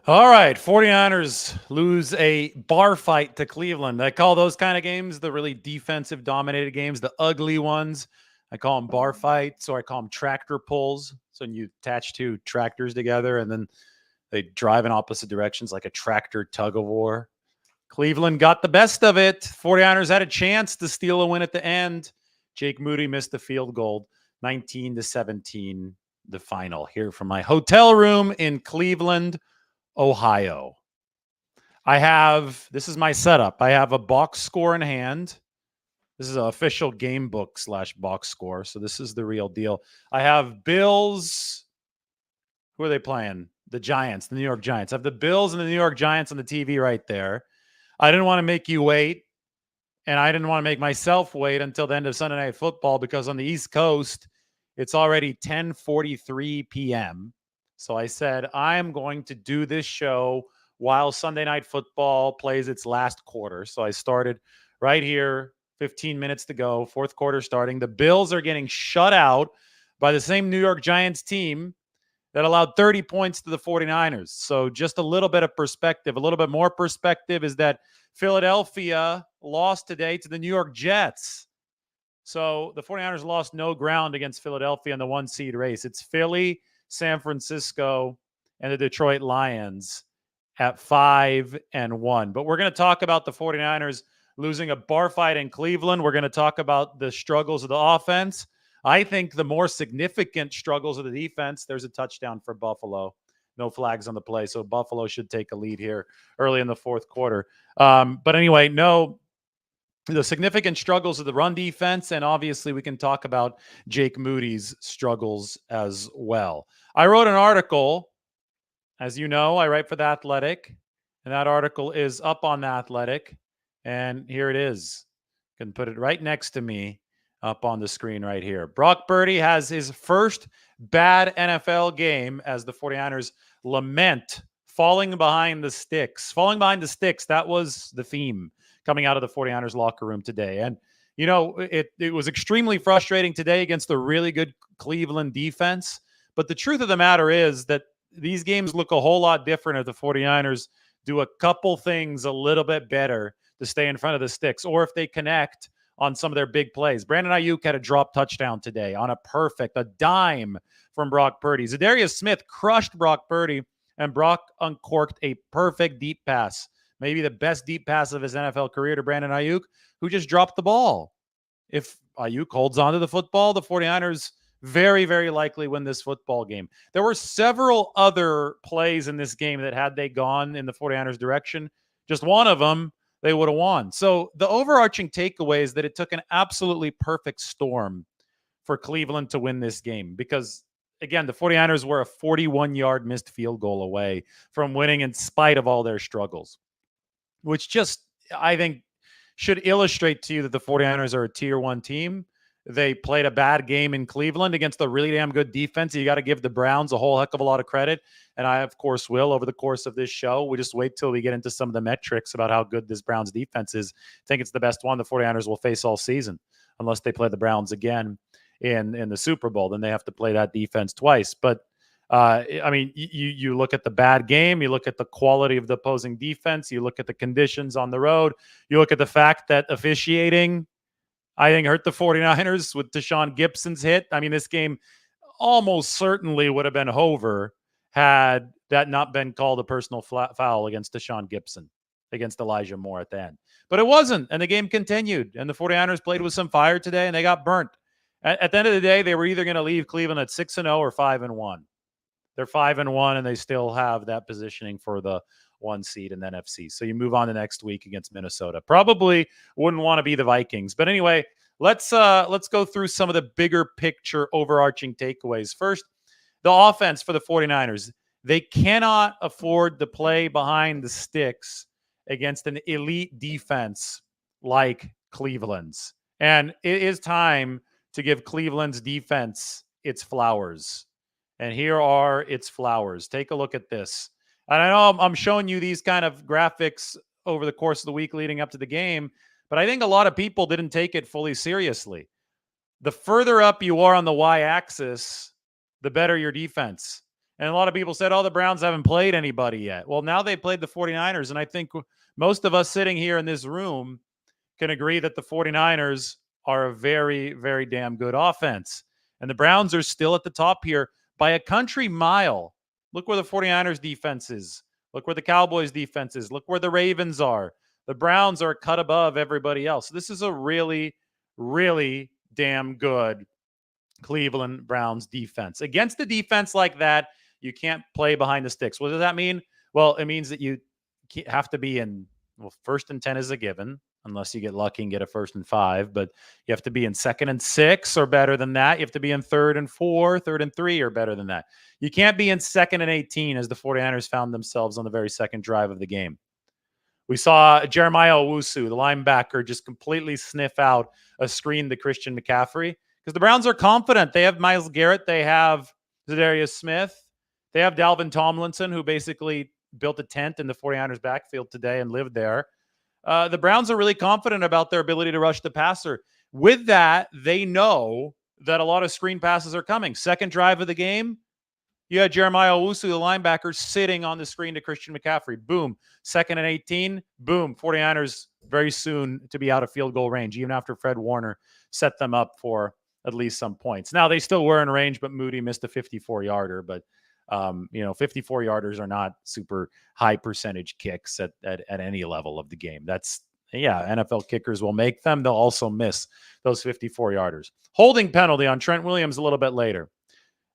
All right, 49ers lose a bar fight to Cleveland. I call those kind of games the really defensive dominated games, the ugly ones. I call them bar fights, or I call them tractor pulls. So when you attach two tractors together and then they drive in opposite directions like a tractor tug of war. Cleveland got the best of it. 49ers had a chance to steal a win at the end. Jake Moody missed the field goal. 19-17, the final. Here from my hotel room in Cleveland, Ohio. This is my setup. I have a box score in hand. This is an official game book / box score. So this is the real deal. I have Bills. Who are they playing? The Giants, the New York Giants. I have the Bills and the New York Giants on the TV right there. I didn't want to make you wait, and I didn't want to make myself wait until the end of Sunday Night Football because on the East Coast, it's already 10:43 p.m. So I said, I'm going to do this show while Sunday Night Football plays its last quarter. So I started right here, 15 minutes to go, fourth quarter starting. The Bills are getting shut out by the same New York Giants team that allowed 30 points to the 49ers. So just a little bit of perspective, a little bit more perspective is that Philadelphia lost today to the New York Jets. So the 49ers lost no ground against Philadelphia in the 1-seed race. It's Philly, San Francisco, and the Detroit Lions at 5-1. But we're going to talk about the 49ers losing a bar fight in Cleveland. We're going to talk about the struggles of the offense. I think the more significant struggles of the defense, there's a touchdown for Buffalo. No flags on the play, so Buffalo should take a lead here early in the fourth quarter. But anyway, the significant struggles of the run defense, and obviously we can talk about Jake Moody's struggles as well. I wrote an article. As you know, I write for The Athletic, and that article is up on The Athletic, and here it is. I can put it right next to me up on the screen right here. Brock Purdy has his first bad NFL game as the 49ers lament falling behind the sticks. Falling behind the sticks, that was the theme coming out of the 49ers locker room today. And, you know, it was extremely frustrating today against the really good Cleveland defense. But the truth of the matter is that these games look a whole lot different if the 49ers do a couple things a little bit better to stay in front of the sticks, or if they connect on some of their big plays. Brandon Ayuk had a drop touchdown today on a dime from Brock Purdy. Zadarius Smith crushed Brock Purdy, and Brock uncorked a perfect deep pass, maybe the best deep pass of his NFL career, to Brandon Ayuk, who just dropped the ball. If Ayuk holds on to the football, the 49ers very, very likely win this football game. There were several other plays in this game that had they gone in the 49ers direction, just one of them, they would have won. So the overarching takeaway is that it took an absolutely perfect storm for Cleveland to win this game because, again, the 49ers were a 41-yard missed field goal away from winning in spite of all their struggles, which just, I think, should illustrate to you that the 49ers are a tier one team. They played a bad game in Cleveland against a really damn good defense. You got to give the Browns a whole heck of a lot of credit. And I, of course, will over the course of this show. We just wait till we get into some of the metrics about how good this Browns defense is. I think it's the best one the 49ers will face all season, unless they play the Browns again in the Super Bowl. Then they have to play that defense twice. But I mean, you look at the bad game, you look at the quality of the opposing defense, you look at the conditions on the road, you look at the fact that officiating, I think, hurt the 49ers with Deshaun Gibson's hit. I mean, this game almost certainly would have been over had that not been called a personal foul against Deshaun Gibson, against Elijah Moore at the end. But it wasn't, and the game continued, and the 49ers played with some fire today, and they got burnt. At the end of the day, they were either going to leave Cleveland at 6-0 or 5-1. They're 5-1, and they still have that positioning for the 1 seed in the NFC. So you move on to next week against Minnesota. Probably wouldn't want to be the Vikings. But anyway, let's go through some of the bigger picture overarching takeaways. First, the offense for the 49ers. They cannot afford to play behind the sticks against an elite defense like Cleveland's. And it is time to give Cleveland's defense its flowers. And here are its flowers. Take a look at this. And I know I'm showing you these kind of graphics over the course of the week leading up to the game, but I think a lot of people didn't take it fully seriously. The further up you are on the y-axis, the better your defense. And a lot of people said, oh, the Browns haven't played anybody yet. Well, now they played the 49ers. And I think most of us sitting here in this room can agree that the 49ers are a very, very damn good offense. And the Browns are still at the top here by a country mile. Look where the 49ers defense is. Look where the Cowboys defense is. Look where the Ravens are. The Browns are cut above everybody else. This is a really, really damn good Cleveland Browns defense. Against a defense like that, you can't play behind the sticks. What does that mean? Well, it means that you have to be in, well, 1st and 10 is a given, unless you get lucky and get a 1st and 5, but you have to be in 2nd and 6 or better than that. You have to be in 3rd and 4, 3rd and 3 or better than that. You can't be in 2nd and 18 as the 49ers found themselves on the very second drive of the game. We saw Jeremiah Owusu, the linebacker, just completely sniff out a screen to Christian McCaffrey because the Browns are confident. They have Myles Garrett. They have Zadarius Smith. They have Dalvin Tomlinson, who basically built a tent in the 49ers backfield today and lived there. The Browns are really confident about their ability to rush the passer. With that, they know that a lot of screen passes are coming. Second drive of the game, you had Jeremiah Owusu, the linebacker, sitting on the screen to Christian McCaffrey. Boom. 2nd and 18. Boom. 49ers very soon to be out of field goal range, even after Fred Warner set them up for at least some points. Now, they still were in range, but Moody missed a 54-yarder. But, 54-yarders are not super high percentage kicks at any level of the game. That's, NFL kickers will make them. They'll also miss those 54-yarders. Holding penalty on Trent Williams a little bit later.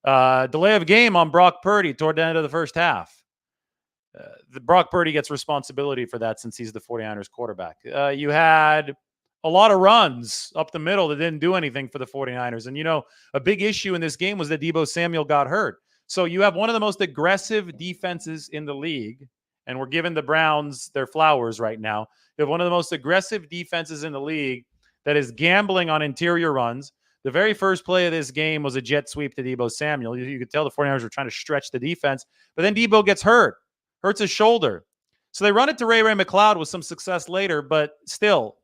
Delay of game on Brock Purdy toward the end of the first half. The Brock Purdy gets responsibility for that since he's the 49ers quarterback. You had a lot of runs up the middle that didn't do anything for the 49ers. And, a big issue in this game was that Deebo Samuel got hurt. So you have one of the most aggressive defenses in the league, and we're giving the Browns their flowers right now. You have one of the most aggressive defenses in the league that is gambling on interior runs. The very first play of this game was a jet sweep to Deebo Samuel. You could tell the 49ers were trying to stretch the defense, but then Deebo gets hurts his shoulder. So they run it to Ray McLeod with some success later, but still,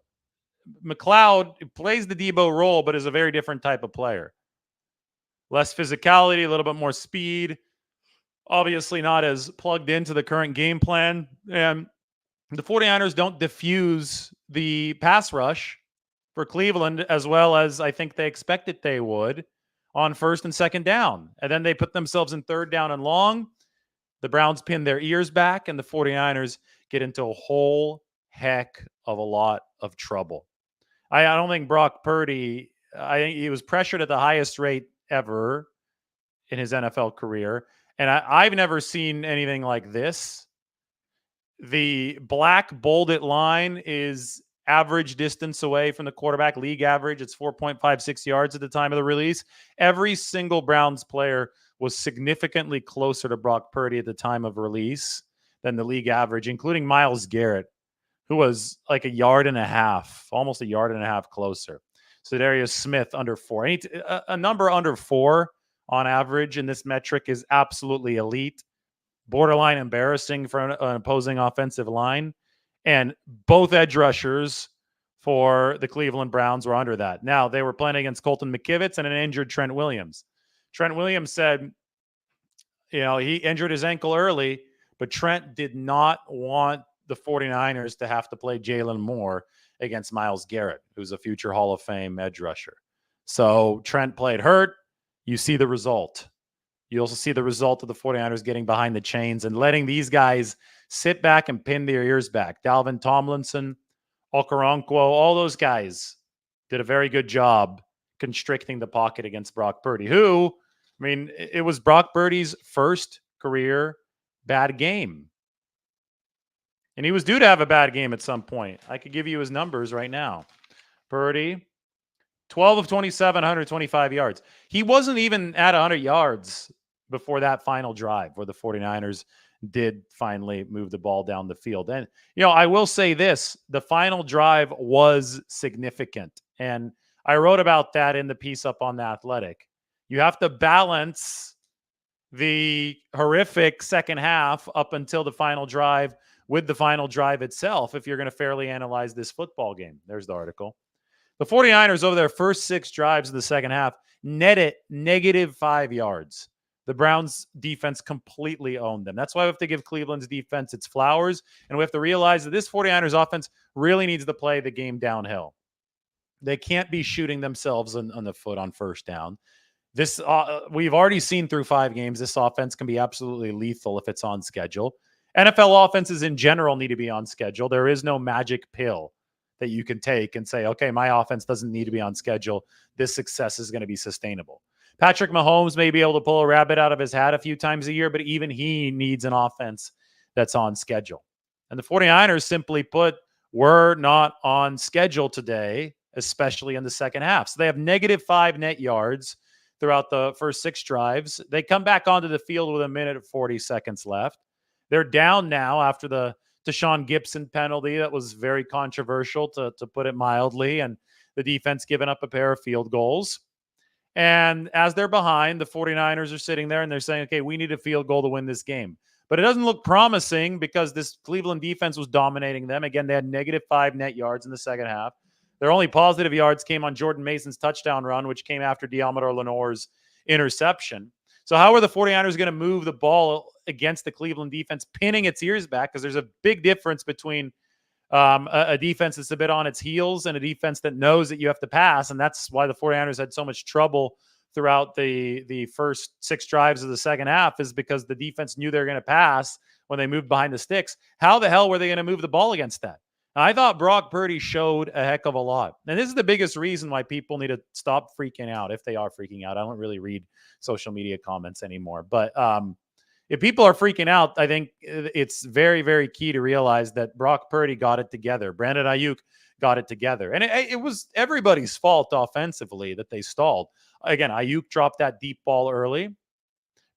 McLeod plays the Deebo role, but is a very different type of player. Less physicality, a little bit more speed, obviously not as plugged into the current game plan. And the 49ers don't diffuse the pass rush for Cleveland as well as I think they expected they would on 1st and 2nd down. And then they put themselves in 3rd down and long. The Browns pin their ears back, and the 49ers get into a whole heck of a lot of trouble. I don't think Brock Purdy, I think he was pressured at the highest rate ever in his NFL career. And I've never seen anything like this. The black bolded line is average distance away from the quarterback, league average. It's 4.56 yards at the time of the release. Every single Browns player was significantly closer to Brock Purdy at the time of release than the league average, including Myles Garrett, who was like almost a yard and a half closer. Zadarius Smith under 4. A number under 4 on average in this metric is absolutely elite. Borderline embarrassing for an opposing offensive line. And both edge rushers for the Cleveland Browns were under that. Now, they were playing against Colton McKivitz and an injured Trent Williams. Trent Williams said, he injured his ankle early, but Trent did not want the 49ers to have to play Jalen Moore against Myles Garrett, who's a future Hall of Fame edge rusher. So Trent played hurt. You see the result. You also see the result of the 49ers getting behind the chains and letting these guys sit back and pin their ears back. Dalvin Tomlinson, Okoronkwo, all those guys did a very good job constricting the pocket against Brock Purdy, who, it was Brock Purdy's first career bad game. And he was due to have a bad game at some point. I could give you his numbers right now. Purdy, 12 of 27, 125 yards. He wasn't even at 100 yards before that final drive where the 49ers did finally move the ball down the field. And, I will say this, the final drive was significant. And I wrote about that in the piece up on The Athletic. You have to balance the horrific second half up until the final drive with the final drive itself if you're going to fairly analyze this football game. There's the article. The 49ers over their first 6 drives of the second half netted -5 yards. The Browns defense completely owned them. That's why we have to give Cleveland's defense its flowers. And we have to realize that this 49ers offense really needs to play the game downhill. They can't be shooting themselves on the foot on first down. This we've already seen through 5 games. This offense can be absolutely lethal if it's on schedule. NFL offenses in general need to be on schedule. There is no magic pill that you can take and say, okay, my offense doesn't need to be on schedule. This success is going to be sustainable. Patrick Mahomes may be able to pull a rabbit out of his hat a few times a year, but even he needs an offense that's on schedule. And the 49ers, simply put, were not on schedule today, especially in the second half. So they have -5 net yards throughout the first 6 drives. They come back onto the field with 1 minute and 40 seconds left. They're down now after the Deshaun Gibson penalty that was very controversial, to put it mildly, and the defense giving up a pair of field goals. And as they're behind, the 49ers are sitting there and they're saying, okay, we need a field goal to win this game. But it doesn't look promising because this Cleveland defense was dominating them. Again, they had -5 net yards in the second half. Their only positive yards came on Jordan Mason's touchdown run, which came after Deommodore Lenoir's interception. So how are the 49ers going to move the ball against the Cleveland defense, pinning its ears back? Because there's a big difference between a defense that's a bit on its heels and a defense that knows that you have to pass. And that's why the 49ers had so much trouble throughout the first 6 drives of the second half, is because the defense knew they were going to pass when they moved behind the sticks. How the hell were they going to move the ball against that? I thought Brock Purdy showed a heck of a lot. And this is the biggest reason why people need to stop freaking out, if they are freaking out. I don't really read social media comments anymore. But if people are freaking out, I think it's very, very key to realize that Brock Purdy got it together. Brandon Ayuk got it together. And it was everybody's fault offensively that they stalled. Again, Ayuk dropped that deep ball early.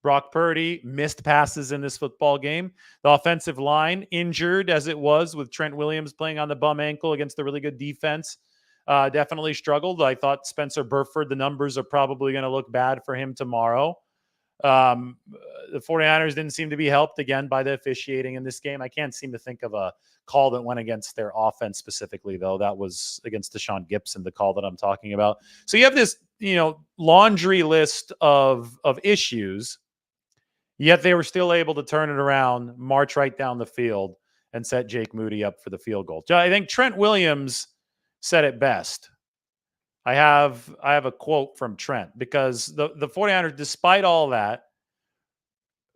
Brock Purdy missed passes in this football game. The offensive line, injured as it was with Trent Williams playing on the bum ankle against a really good defense, definitely struggled. I thought Spencer Burford, the numbers are probably going to look bad for him tomorrow. The 49ers didn't seem to be helped again by the officiating in this game. I can't seem to think of a call that went against their offense specifically, though. That was against Deshaun Gibson, the call that I'm talking about. So you have this, laundry list of issues, yet they were still able to turn it around, march right down the field, and set Jake Moody up for the field goal. I think Trent Williams said it best. I have a quote from Trent, because the 49ers, despite all that,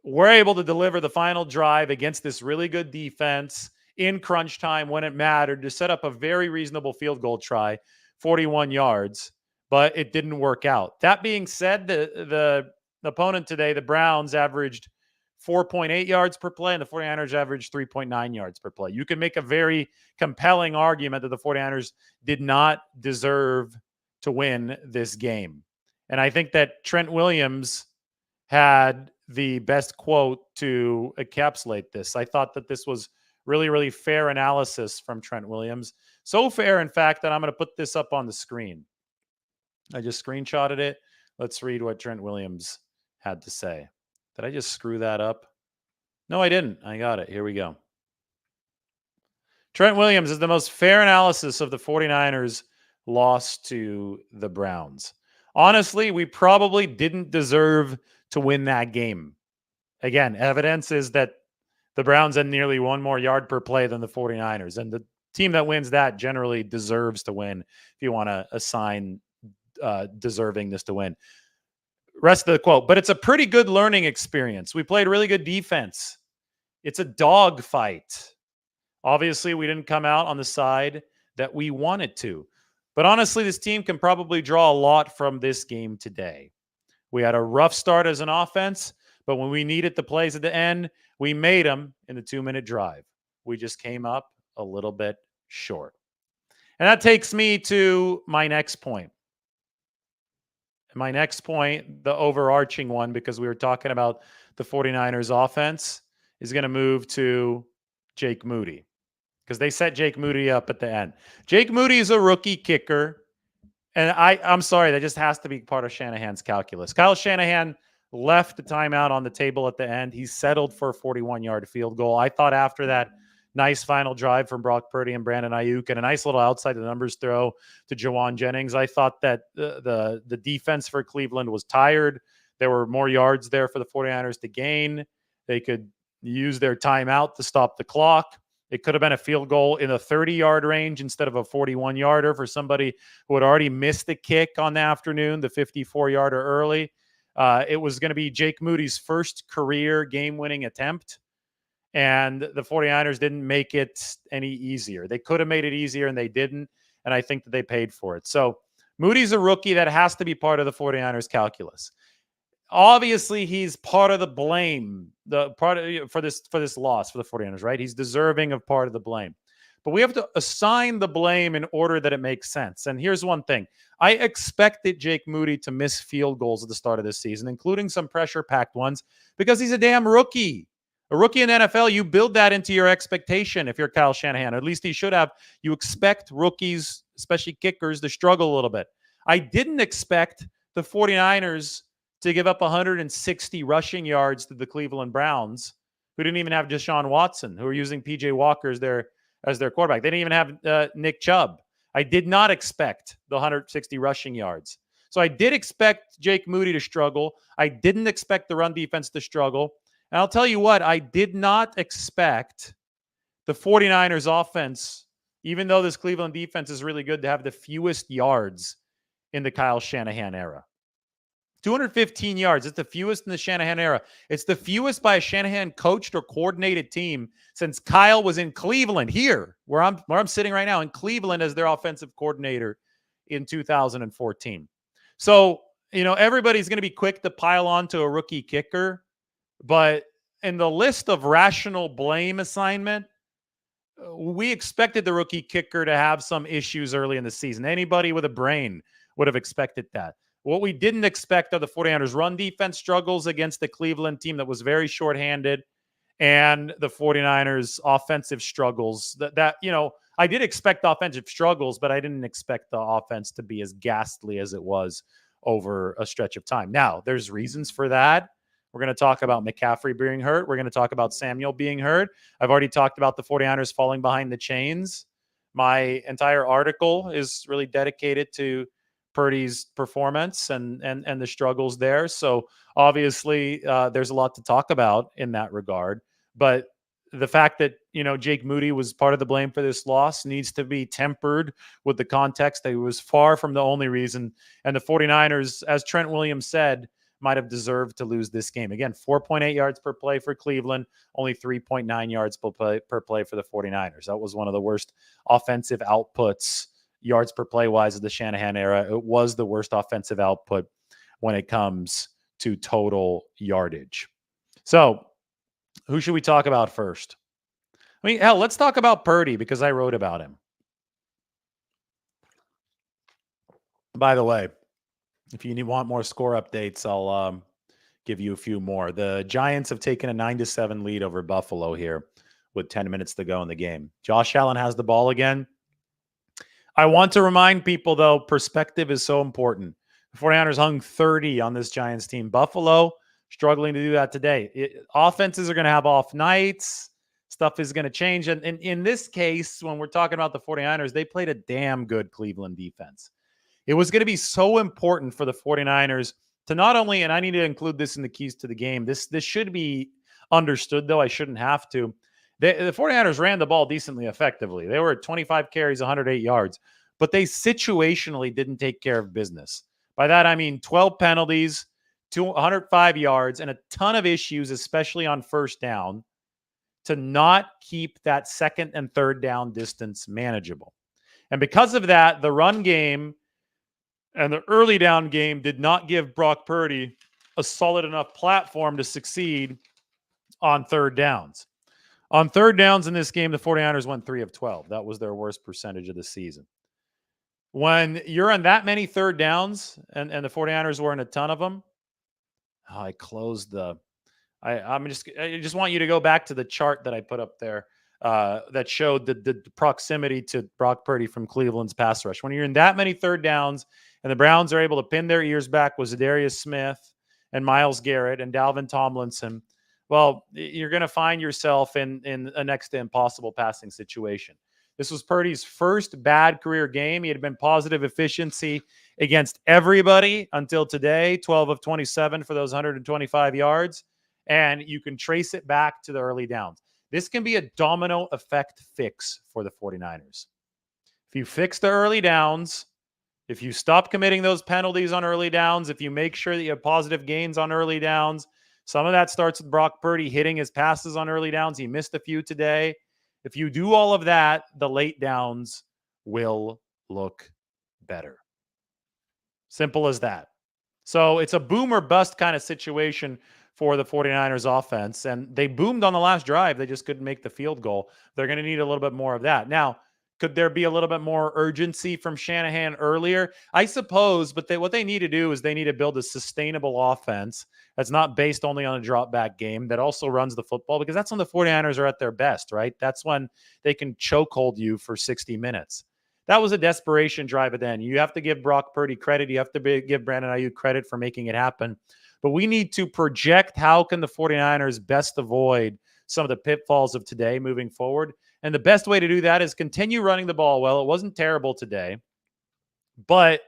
were able to deliver the final drive against this really good defense in crunch time when it mattered to set up a very reasonable field goal try, 41 yards, but it didn't work out. That being said, the opponent today, the Browns, averaged 4.8 yards per play, and the 49ers averaged 3.9 yards per play. You can make a very compelling argument that the 49ers did not deserve to win this game. And I think that Trent Williams had the best quote to encapsulate this. I thought that this was really, really fair analysis from Trent Williams. So fair, in fact, that I'm going to put this up on the screen. I just screenshotted it. Let's read what Trent Williams had to say. Did I just screw that up? No, I didn't. I got it. Here we go. Trent Williams is the most fair analysis of the 49ers loss to the Browns. Honestly, we probably didn't deserve to win that game. Again, evidence is that the Browns had nearly 1 more yard per play than the 49ers. And the team that wins that generally deserves to win, if you want to assign deservingness to win. Rest of the quote, but it's a pretty good learning experience. We played really good defense. It's a dog fight. Obviously, we didn't come out on the side that we wanted to. But honestly, this team can probably draw a lot from this game today. We had a rough start as an offense, but when we needed the plays at the end, we made them in the 2-minute drive. We just came up a little bit short. And that takes me to my next point. My next point, the overarching one, because we were talking about the 49ers offense, is going to move to Jake Moody, because they set Jake Moody up at the end. Jake Moody is a rookie kicker, and I'm sorry, that just has to be part of Shanahan's calculus. Kyle Shanahan left the timeout on the table at the end. He settled for a 41-yard field goal. I thought after that nice final drive from Brock Purdy and Brandon Ayuk and a nice little outside the numbers throw to Jawan Jennings, I thought that the defense for Cleveland was tired. There were more yards there for the 49ers to gain. They could use their timeout to stop the clock. It could have been a field goal in a 30-yard range instead of a 41-yarder for somebody who had already missed the kick on the afternoon, the 54-yarder early. It was going to be Jake Moody's first career game-winning attempt, and the 49ers didn't make it any easier. They could have made it easier, and they didn't, and I think that they paid for it. So Moody's a rookie that has to be part of the 49ers calculus. Obviously, he's part of the blame, for this loss for the 49ers, right? He's deserving of part of the blame. But we have to assign the blame in order that it makes sense. And here's one thing. I expected Jake Moody to miss field goals at the start of this season, including some pressure-packed ones, because he's a damn rookie. A rookie in the NFL, you build that into your expectation if you're Kyle Shanahan. Or at least he should have. You expect rookies, especially kickers, to struggle a little bit. I didn't expect the 49ers to give up 160 rushing yards to the Cleveland Browns, who didn't even have Deshaun Watson, who are using P.J. Walker as their quarterback. They didn't even have Nick Chubb. I did not expect the 160 rushing yards. So I did expect Jake Moody to struggle. I didn't expect the run defense to struggle. And I'll tell you what, I did not expect the 49ers offense, even though this Cleveland defense is really good, to have the fewest yards in the Kyle Shanahan era. 215 yards. It's the fewest in the Shanahan era. It's the fewest by a Shanahan coached or coordinated team since Kyle was in Cleveland, here, where I'm sitting right now, in Cleveland as their offensive coordinator in 2014. So, everybody's going to be quick to pile on to a rookie kicker, but in the list of rational blame assignment, we expected the rookie kicker to have some issues early in the season. Anybody with a brain would have expected that. What we didn't expect are the 49ers run defense struggles against the Cleveland team that was very shorthanded, and the 49ers offensive struggles that I did expect offensive struggles, but I didn't expect the offense to be as ghastly as it was over a stretch of time. Now, there's reasons for that. We're going to talk about McCaffrey being hurt. We're going to talk about Samuel being hurt. I've already talked about the 49ers falling behind the chains. My entire article is really dedicated to Purdy's performance and the struggles there. So obviously there's a lot to talk about in that regard. But the fact that, Jake Moody was part of the blame for this loss needs to be tempered with the context that he was far from the only reason. And the 49ers, as Trent Williams said, might have deserved to lose this game. Again, 4.8 yards per play for Cleveland, only 3.9 yards per play for the 49ers. That was one of the worst offensive outputs yards per play wise of the Shanahan era. It was the worst offensive output when it comes to total yardage. So who should we talk about first? Hell, let's talk about Purdy because I wrote about him. By the way, if you want more score updates, I'll give you a few more. The Giants have taken a 9-7 lead over Buffalo here with 10 minutes to go in the game. Josh Allen has the ball again. I want to remind people, though, perspective is so important. The 49ers hung 30 on this Giants team. Buffalo struggling to do that today. Offenses are going to have off nights. Stuff is going to change. And in this case, when we're talking about the 49ers, they played a damn good Cleveland defense. It was going to be so important for the 49ers to not only, and I need to include this in the keys to the game, this should be understood, though I shouldn't have to. The 49ers ran the ball decently effectively. They were at 25 carries, 108 yards, but they situationally didn't take care of business. By that, I mean 12 penalties, 105 yards, and a ton of issues, especially on first down, to not keep that second and third down distance manageable. And because of that, the run game and the early down game did not give Brock Purdy a solid enough platform to succeed on third downs. On third downs in this game, the 49ers went 3 of 12. That was their worst percentage of the season. When you're on that many third downs, and the 49ers were in a ton of them, I closed the... I just want you to go back to the chart that I put up there that showed the proximity to Brock Purdy from Cleveland's pass rush. When you're in that many third downs and the Browns are able to pin their ears back with Zadarius Smith and Myles Garrett and Dalvin Tomlinson, well, you're going to find yourself in a next to impossible passing situation. This was Purdy's first bad career game. He had been positive efficiency against everybody until today, 12 of 27 for those 125 yards. And you can trace it back to the early downs. This can be a domino effect fix for the 49ers. If you fix the early downs, if you stop committing those penalties on early downs, if you make sure that you have positive gains on early downs, some of that starts with Brock Purdy hitting his passes on early downs. He missed a few today. If you do all of that, the late downs will look better. Simple as that. So it's a boom or bust kind of situation for the 49ers offense. And they boomed on the last drive. They just couldn't make the field goal. They're going to need a little bit more of that. Now, could there be a little bit more urgency from Shanahan earlier? I suppose, but what they need to do is they need to build a sustainable offense that's not based only on a drop back game, that also runs the football, because that's when the 49ers are at their best, right? That's when they can chokehold you for 60 minutes. That was a desperation drive at the end. You have to give Brock Purdy credit. You have to give Brandon Ayuk credit for making it happen. But we need to project how can the 49ers best avoid some of the pitfalls of today moving forward. And the best way to do that is continue running the ball well. It wasn't terrible today, but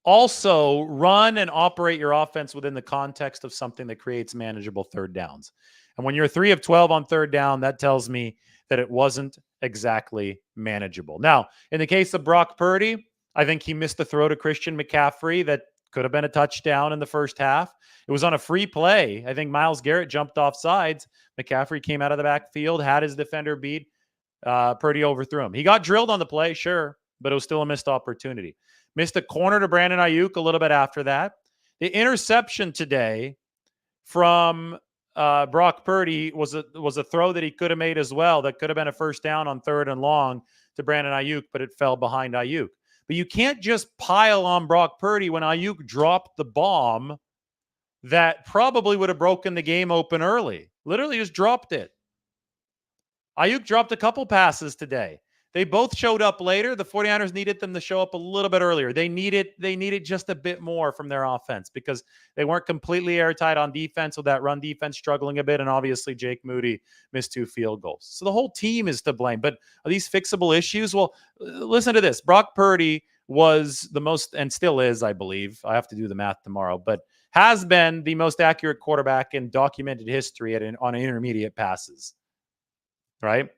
also run and operate your offense within the context of something that creates manageable third downs. And when you're 3 of 12 on third down, that tells me that it wasn't exactly manageable. Now, in the case of Brock Purdy, I think he missed the throw to Christian McCaffrey that could have been a touchdown in the first half. It was on a free play. I think Myles Garrett jumped off sides. McCaffrey came out of the backfield, had his defender beat. Purdy overthrew him. He got drilled on the play, sure, but it was still a missed opportunity. Missed a corner to Brandon Ayuk a little bit after that. The interception today from Brock Purdy was a throw that he could have made as well. That could have been a first down on 3rd and long to Brandon Ayuk, but it fell behind Ayuk. But you can't just pile on Brock Purdy when Ayuk dropped the bomb that probably would have broken the game open early. Literally just dropped it. Ayuk dropped a couple passes today. They both showed up later. The 49ers needed them to show up a little bit earlier. They needed just a bit more from their offense because they weren't completely airtight on defense, with that run defense struggling a bit. And obviously Jake Moody missed 2 field goals. So the whole team is to blame. But are these fixable issues? Well, listen to this. Brock Purdy was the most, and still is, I believe. I have to do the math tomorrow, but has been the most accurate quarterback in documented history on intermediate passes. Right?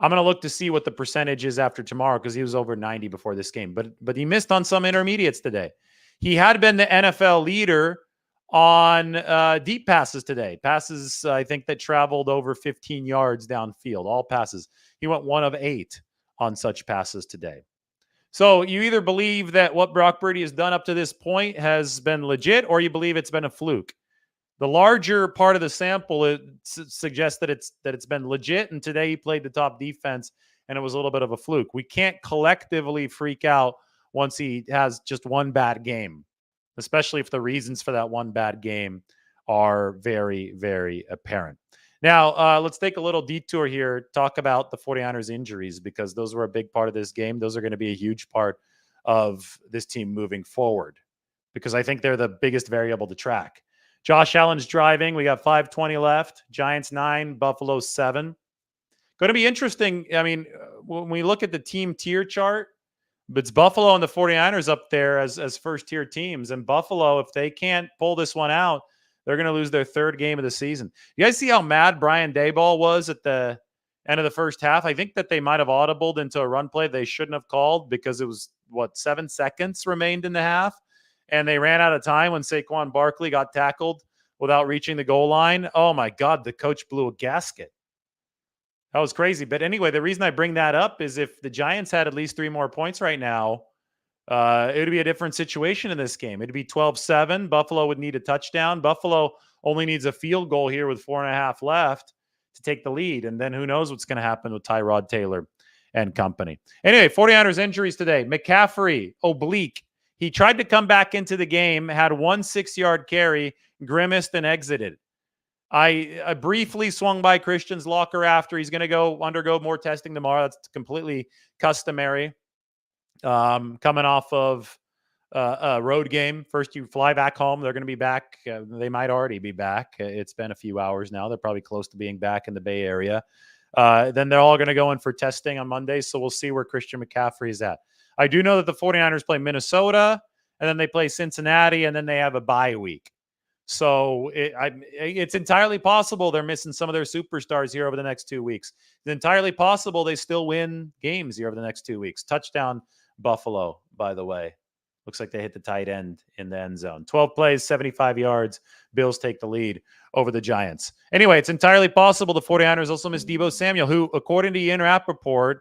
I'm going to look to see what the percentage is after tomorrow because he was over 90 before this game. But he missed on some intermediates today. He had been the NFL leader on deep passes today. Passes, I think, that traveled over 15 yards downfield. All passes. He went 1 of 8 on such passes today. So you either believe that what Brock Purdy has done up to this point has been legit, or you believe it's been a fluke. The larger part of the sample suggests that it's been legit, and today he played the top defense, and it was a little bit of a fluke. We can't collectively freak out once he has just one bad game, especially if the reasons for that one bad game are very, very apparent. Now, let's take a little detour here, talk about the 49ers injuries, because those were a big part of this game. Those are going to be a huge part of this team moving forward, because I think they're the biggest variable to track. Josh Allen's driving. We got 5:20 left. Giants 9, Buffalo 7. Going to be interesting. I mean, when we look at the team tier chart, it's Buffalo and the 49ers up there as first-tier teams. And Buffalo, if they can't pull this one out, they're going to lose their 3rd game of the season. You guys see how mad Brian Daboll was at the end of the first half? I think that they might have audibled into a run play they shouldn't have called because it was, 7 seconds remained in the half. And they ran out of time when Saquon Barkley got tackled without reaching the goal line. Oh, my God, the coach blew a gasket. That was crazy. But anyway, the reason I bring that up is if the Giants had at least 3 more points right now, it would be a different situation in this game. It would be 12-7. Buffalo would need a touchdown. Buffalo only needs a field goal here with 4.5 left to take the lead. And then who knows what's going to happen with Tyrod Taylor and company. Anyway, 49ers injuries today. McCaffrey, oblique. He tried to come back into the game, had 1 6-yard carry, grimaced and exited. I briefly swung by Christian's locker after. He's going to undergo more testing tomorrow. That's completely customary. Coming off of a road game. First, you fly back home. They're going to be back. They might already be back. It's been a few hours now. They're probably close to being back in the Bay Area. Then they're all going to go in for testing on Monday. So we'll see where Christian McCaffrey is at. I do know that the 49ers play Minnesota, and then they play Cincinnati, and then they have a bye week. So it's entirely possible they're missing some of their superstars here over the next 2 weeks. It's entirely possible they still win games here over the next 2 weeks. Touchdown Buffalo, by the way. Looks like they hit the tight end in the end zone. 12 plays, 75 yards. Bills take the lead over the Giants. Anyway, it's entirely possible the 49ers also miss Deebo Samuel, who, according to Ian Rappaport,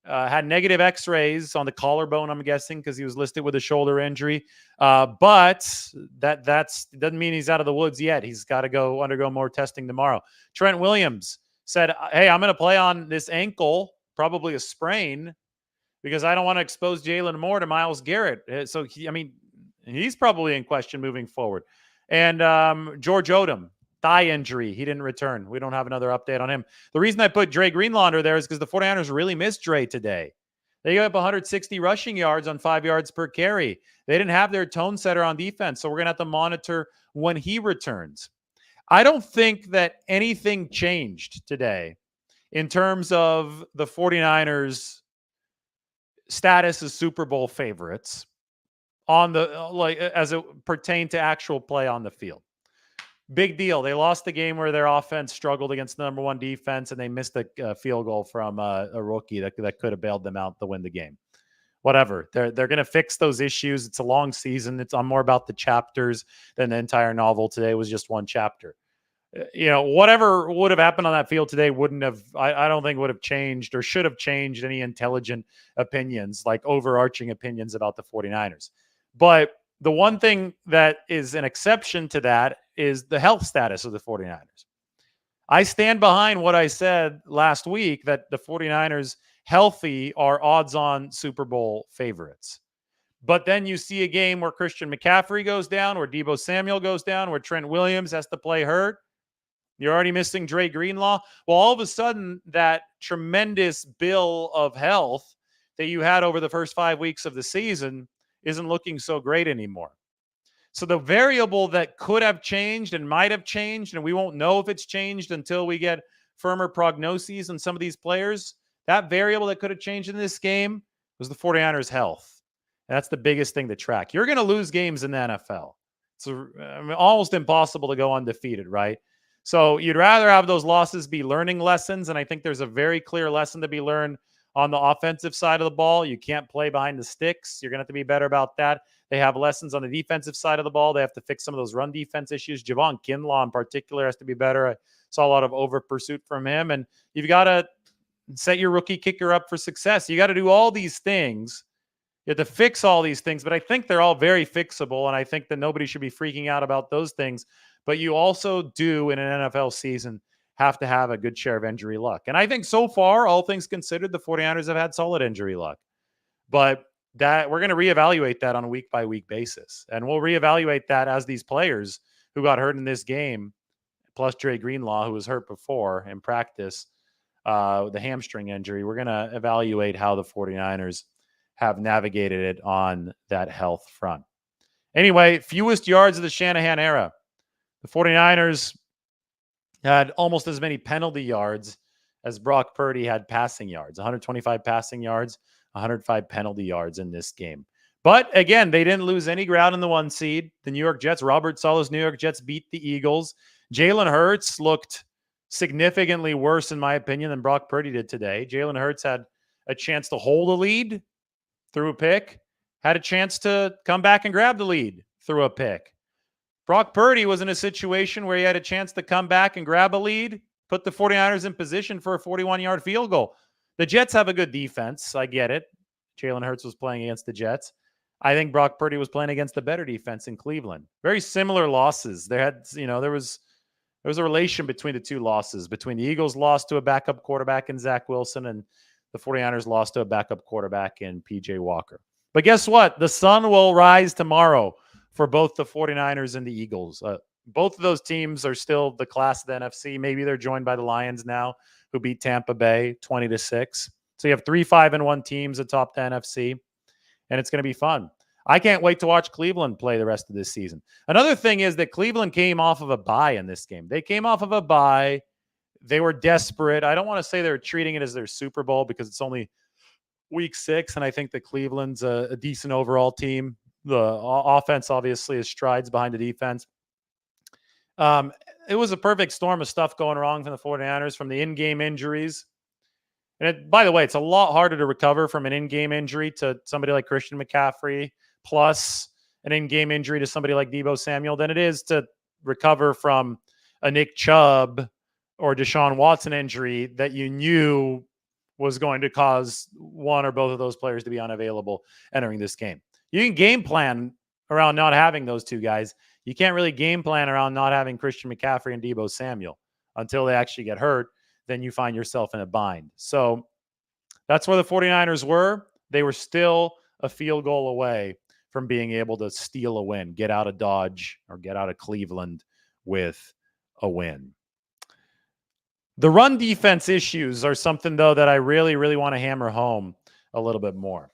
had negative x-rays on the collarbone, I'm guessing, because he was listed with a shoulder injury. But that doesn't mean he's out of the woods yet. He's got to undergo more testing tomorrow. Trent Williams said, hey, I'm going to play on this ankle, probably a sprain, because I don't want to expose Jalen Moore to Myles Garrett. So, he's probably in question moving forward. And George Odom, thigh injury. He didn't return. We don't have another update on him. The reason I put Dre Greenlaw under there is because the 49ers really missed Dre today. They gave up 160 rushing yards on 5 yards per carry. They didn't have their tone setter on defense, so we're going to have to monitor when he returns. I don't think that anything changed today in terms of the 49ers' status as Super Bowl favorites on the as it pertained to actual play on the field. Big deal. They lost the game where their offense struggled against the number one defense, and they missed a field goal from a rookie that could have bailed them out to win the game. Whatever. They're going to fix those issues. It's a long season. I'm more about the chapters than the entire novel. Today was just one chapter. Whatever would have happened on that field today wouldn't have, I don't think would have changed or should have changed any intelligent opinions, like overarching opinions about the 49ers. But the one thing that is an exception to that is the health status of the 49ers. I stand behind what I said last week, that the 49ers healthy are odds-on Super Bowl favorites. But then you see a game where Christian McCaffrey goes down, where Deebo Samuel goes down, where Trent Williams has to play hurt. You're already missing Dre Greenlaw. Well, all of a sudden, that tremendous bill of health that you had over the first 5 weeks of the season isn't looking so great anymore. So the variable that could have changed and might have changed, and we won't know if it's changed until we get firmer prognoses on some of these players, that variable that could have changed in this game was the 49ers' health. And that's the biggest thing to track. You're going to lose games in the NFL. It's almost impossible to go undefeated, right? So you'd rather have those losses be learning lessons, and I think there's a very clear lesson to be learned on the offensive side of the ball. You can't play behind the sticks. You're going to have to be better about that. They have lessons on the defensive side of the ball. They have to fix some of those run defense issues. Javon Kinlaw in particular has to be better. I saw a lot of over pursuit from him. And you've got to set your rookie kicker up for success. You got to do all these things. You have to fix all these things, but I think they're all very fixable, and I think that nobody should be freaking out about those things. But you also do, in an NFL season, have to have a good share of injury luck. And I think so far, all things considered, the 49ers have had solid injury luck. But that we're going to reevaluate that on a week-by-week basis. And we'll reevaluate that as these players who got hurt in this game, plus Dre Greenlaw, who was hurt before in practice, the hamstring injury, we're going to evaluate how the 49ers have navigated it on that health front. Anyway, fewest yards of the Shanahan era. The 49ers had almost as many penalty yards as Brock Purdy had passing yards, 125 passing yards, 105 penalty yards in this game. But again, they didn't lose any ground in the 1 seed. The New York Jets, Robert Saleh's New York Jets beat the Eagles. Jalen Hurts looked significantly worse, in my opinion, than Brock Purdy did today. Jalen Hurts had a chance to hold a lead through a pick, had a chance to come back and grab the lead through a pick. Brock Purdy was in a situation where he had a chance to come back and grab a lead, put the 49ers in position for a 41-yard field goal. The Jets have a good defense. I get it. Jalen Hurts was playing against the Jets. I think Brock Purdy was playing against the better defense in Cleveland. Very similar losses. There was a relation between the two losses, between the Eagles lost to a backup quarterback in Zach Wilson and the 49ers lost to a backup quarterback in PJ Walker. But guess what? The sun will rise tomorrow for both the 49ers and the Eagles. Both of those teams are still the class of the NFC. Maybe they're joined by the Lions now, who beat Tampa Bay 20-6. So you have 3 5-1 teams atop the NFC, and it's going to be fun. I can't wait to watch Cleveland play the rest of this season. Another thing is that Cleveland came off of a bye in this game. They came off of a bye They were desperate. I don't want to say they're treating it as their Super Bowl because it's only week 6, and I think that Cleveland's a decent overall team. The offense obviously is strides behind the defense. It was a perfect storm of stuff going wrong from the 49ers, from the in-game injuries. And by the way, it's a lot harder to recover from an in-game injury to somebody like Christian McCaffrey, plus an in-game injury to somebody like Deebo Samuel, than it is to recover from a Nick Chubb or Deshaun Watson injury that you knew was going to cause one or both of those players to be unavailable entering this game. You can game plan around not having those two guys. You can't really game plan around not having Christian McCaffrey and Deebo Samuel until they actually get hurt. Then you find yourself in a bind. So that's where the 49ers were. They were still a field goal away from being able to steal a win, get out of Dodge or get out of Cleveland with a win. The run defense issues are something, though, that I really, really want to hammer home a little bit more.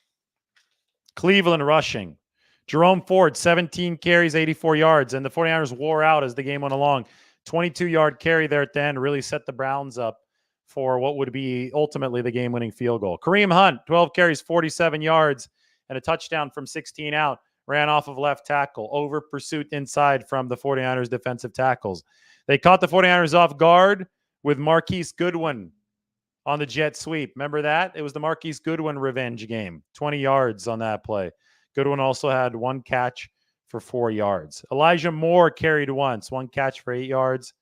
Cleveland rushing. Jerome Ford, 17 carries, 84 yards, and the 49ers wore out as the game went along. 22-yard carry there at the end really set the Browns up for what would be ultimately the game-winning field goal. Kareem Hunt, 12 carries, 47 yards, and a touchdown from 16 out. Ran off of left tackle. Over pursuit inside from the 49ers defensive tackles. They caught the 49ers off guard with Marquise Goodwin on the jet sweep. Remember that? It was the Marquise Goodwin revenge game. 20 yards on that play. Goodwin also had one catch for 4 yards. Elijah Moore carried once, one catch for 8 yards.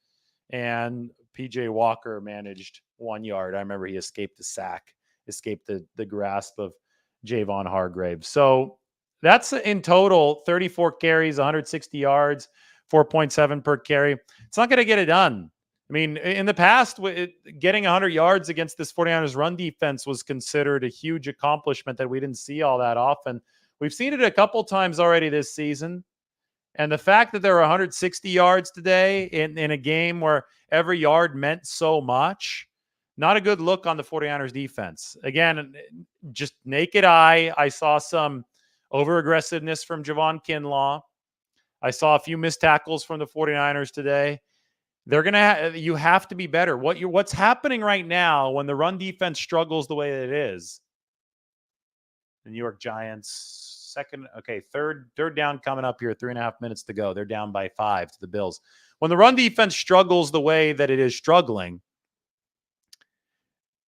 And P.J. Walker managed 1 yard. I remember he escaped the sack, escaped the grasp of Javon Hargrave. So that's in total 34 carries, 160 yards, 4.7 per carry. It's not going to get it done. I mean, in the past, getting 100 yards against this 49ers run defense was considered a huge accomplishment that we didn't see all that often. We've seen it a couple times already this season. And the fact that there are 160 yards today in a game where every yard meant so much, not a good look on the 49ers defense. Again, just naked eye, I saw some over-aggressiveness from Javon Kinlaw. I saw a few missed tackles from the 49ers today. They're going to you have to be better. What's happening right now when the run defense struggles the way that it is? The New York Giants, third down coming up here, 3.5 minutes to go. They're down by 5 to the Bills. When the run defense struggles the way that it is struggling,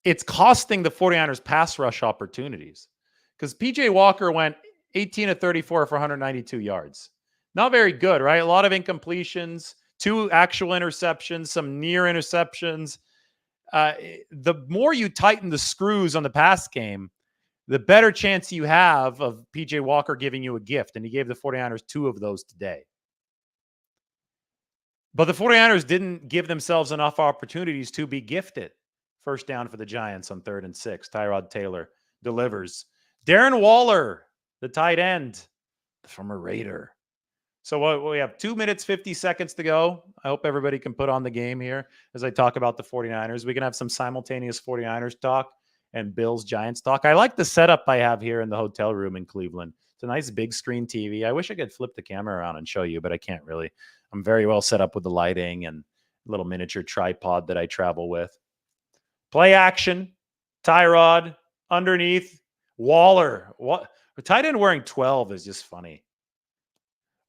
it's costing the 49ers pass rush opportunities. Because P.J. Walker went 18 of 34 for 192 yards. Not very good, right? A lot of incompletions, 2 actual interceptions, some near interceptions. The more you tighten the screws on the pass game, the better chance you have of P.J. Walker giving you a gift. And he gave the 49ers 2 of those today. But the 49ers didn't give themselves enough opportunities to be gifted. First down for the Giants on 3rd and 6. Tyrod Taylor delivers. Darren Waller, the tight end, from a Raider. So we have 2 minutes, 50 seconds to go. I hope everybody can put on the game here as I talk about the 49ers. We can have some simultaneous 49ers talk and Bills Giants talk. I like the setup I have here in the hotel room in Cleveland. It's a nice big screen TV. I wish I could flip the camera around and show you, but I can't really. I'm very well set up with the lighting and a little miniature tripod that I travel with. Play action. Tyrod underneath. Waller. What? A tight end wearing 12 is just funny.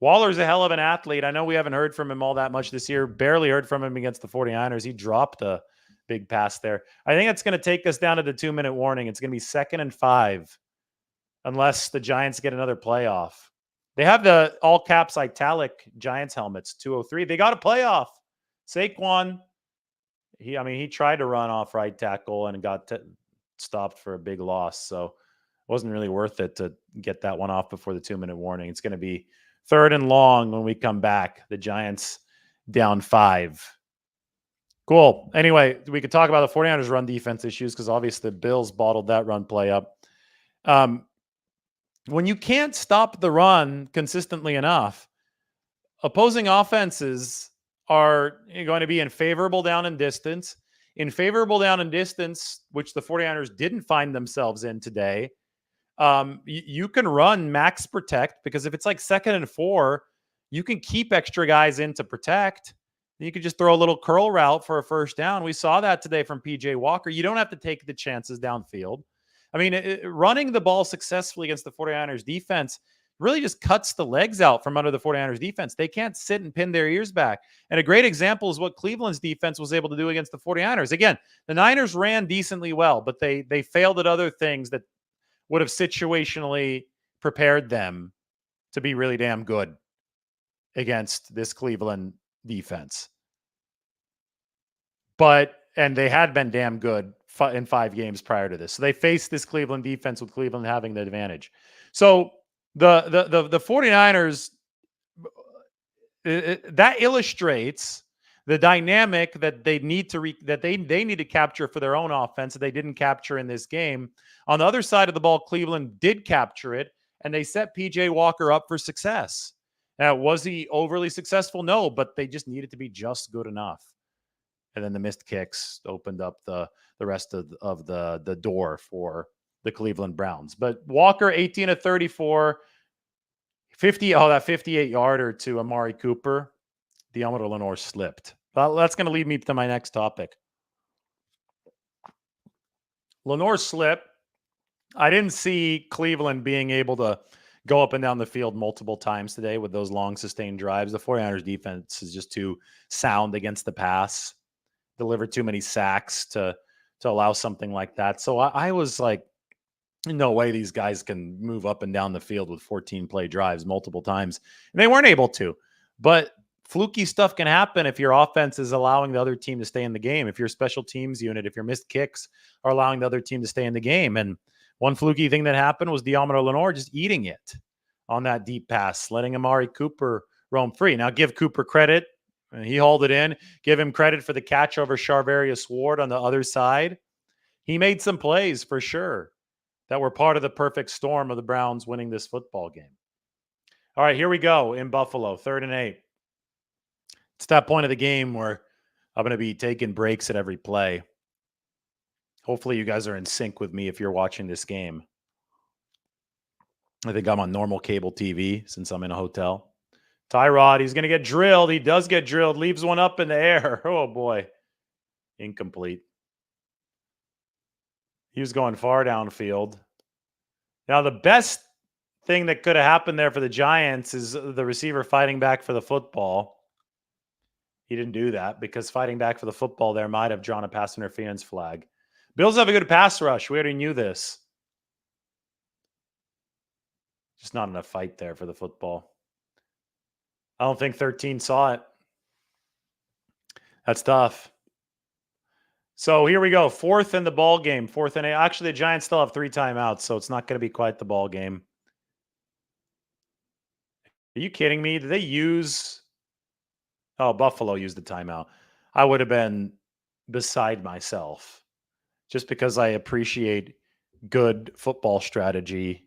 Waller's a hell of an athlete. I know we haven't heard from him all that much this year. Barely heard from him against the 49ers. He dropped a big pass there. I think it's going to take us down to the 2-minute warning. It's going to be 2nd and 5 unless the Giants get another playoff. They have the all caps italic Giants helmets, 203. They got a playoff. Saquon, he tried to run off right tackle and got stopped for a big loss. So it wasn't really worth it to get that one off before the 2-minute warning. It's going to be 3rd and long when we come back. The Giants down 5. Cool. Anyway, we could talk about the 49ers run defense issues because obviously the Bills bottled that run play up. When you can't stop the run consistently enough, opposing offenses are going to be in favorable down and distance. In favorable down and distance, which the 49ers didn't find themselves in today, you can run max protect because if it's like 2nd and 4, you can keep extra guys in to protect. You could just throw a little curl route for a first down. We saw that today from PJ Walker. You don't have to take the chances downfield. I mean, running the ball successfully against the 49ers defense really just cuts the legs out from under the 49ers defense. They can't sit and pin their ears back. And a great example is what Cleveland's defense was able to do against the 49ers. Again, the Niners ran decently well, but they failed at other things that would have situationally prepared them to be really damn good against this Cleveland defense. And they had been damn good in 5 games prior to this. So they faced this Cleveland defense with Cleveland having the advantage. So the 49ers, that illustrates the dynamic that they need to they need to capture for their own offense that they didn't capture in this game. On the other side of the ball, Cleveland did capture it, and they set PJ Walker up for success. Now, was he overly successful? No, but they just needed to be just good enough. And then the missed kicks opened up the rest of the door for the Cleveland Browns. But Walker, 18 of 34, 50. Oh, that 58-yarder to Amari Cooper. Deommodore Lenoir slipped. That's going to lead me to my next topic. Lenoir slip. I didn't see Cleveland being able to go up and down the field multiple times today with those long sustained drives. The 49ers defense is just too sound against the pass, deliver too many sacks to allow something like that. So I was like, no way these guys can move up and down the field with 14 play drives multiple times. And they weren't able to. But fluky stuff can happen if your offense is allowing the other team to stay in the game. If your special teams unit, if your missed kicks are allowing the other team to stay in the game. And one fluky thing that happened was Deommodore Lenoir just eating it on that deep pass, letting Amari Cooper roam free. Now, give Cooper credit. He hauled it in. Give him credit for the catch over Charvarius Ward on the other side. He made some plays for sure that were part of the perfect storm of the Browns winning this football game. All right, here we go in Buffalo, 3rd and 8. It's that point of the game where I'm going to be taking breaks at every play. Hopefully you guys are in sync with me if you're watching this game. I think I'm on normal cable TV since I'm in a hotel. Tyrod, he's going to get drilled. He does get drilled. Leaves one up in the air. Oh, boy. Incomplete. He was going far downfield. Now, the best thing that could have happened there for the Giants is the receiver fighting back for the football. He didn't do that because fighting back for the football there might have drawn a pass interference flag. Bills have a good pass rush. We already knew this. Just not enough fight there for the football. I don't think 13 saw it. That's tough. So here we go. 4th in the ball game. 4th and 8. Actually, the Giants still have 3 timeouts, so it's not going to be quite the ball game. Are you kidding me? Did they use... Oh, Buffalo used the timeout. I would have been beside myself just because I appreciate good football strategy.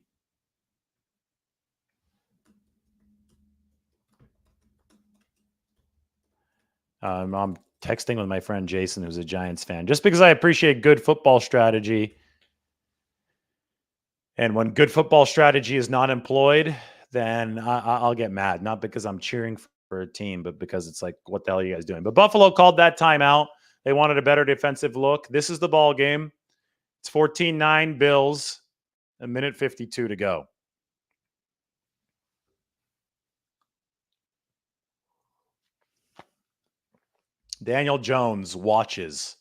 I'm texting with my friend Jason, who's a Giants fan, just because I appreciate good football strategy. And when good football strategy is not employed, then I'll get mad. Not because I'm cheering for a team, but because it's like, what the hell are you guys doing? But Buffalo called that timeout. They wanted a better defensive look. This is the ball game. It's 14-9 Bills, 1:52 to go. Daniel Jones watches.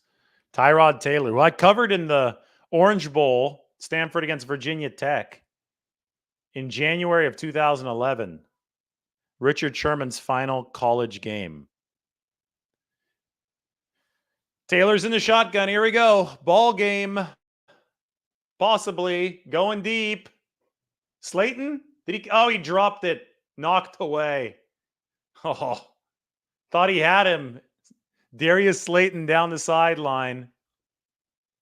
Tyrod Taylor, who I covered in the Orange Bowl, Stanford against Virginia Tech, in January of 2011. Richard Sherman's final college game. Taylor's in the shotgun. Here we go. Ball game. Possibly going deep. Slayton? Did he? Oh, he dropped it. Knocked away. Oh, thought he had him. Darius Slayton down the sideline.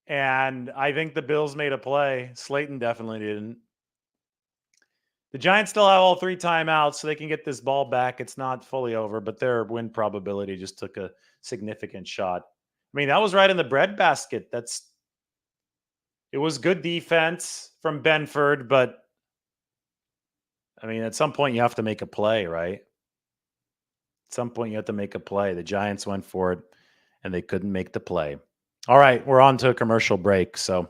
And I think the Bills made a play. Slayton definitely didn't. The Giants still have all 3 timeouts, so they can get this ball back. It's not fully over, but their win probability just took a significant shot. I mean, that was right in the breadbasket. It was good defense from Benford, but I mean, at some point you have to make a play, right? At some point, you have to make a play. The Giants went for it, and they couldn't make the play. All right, we're on to a commercial break, so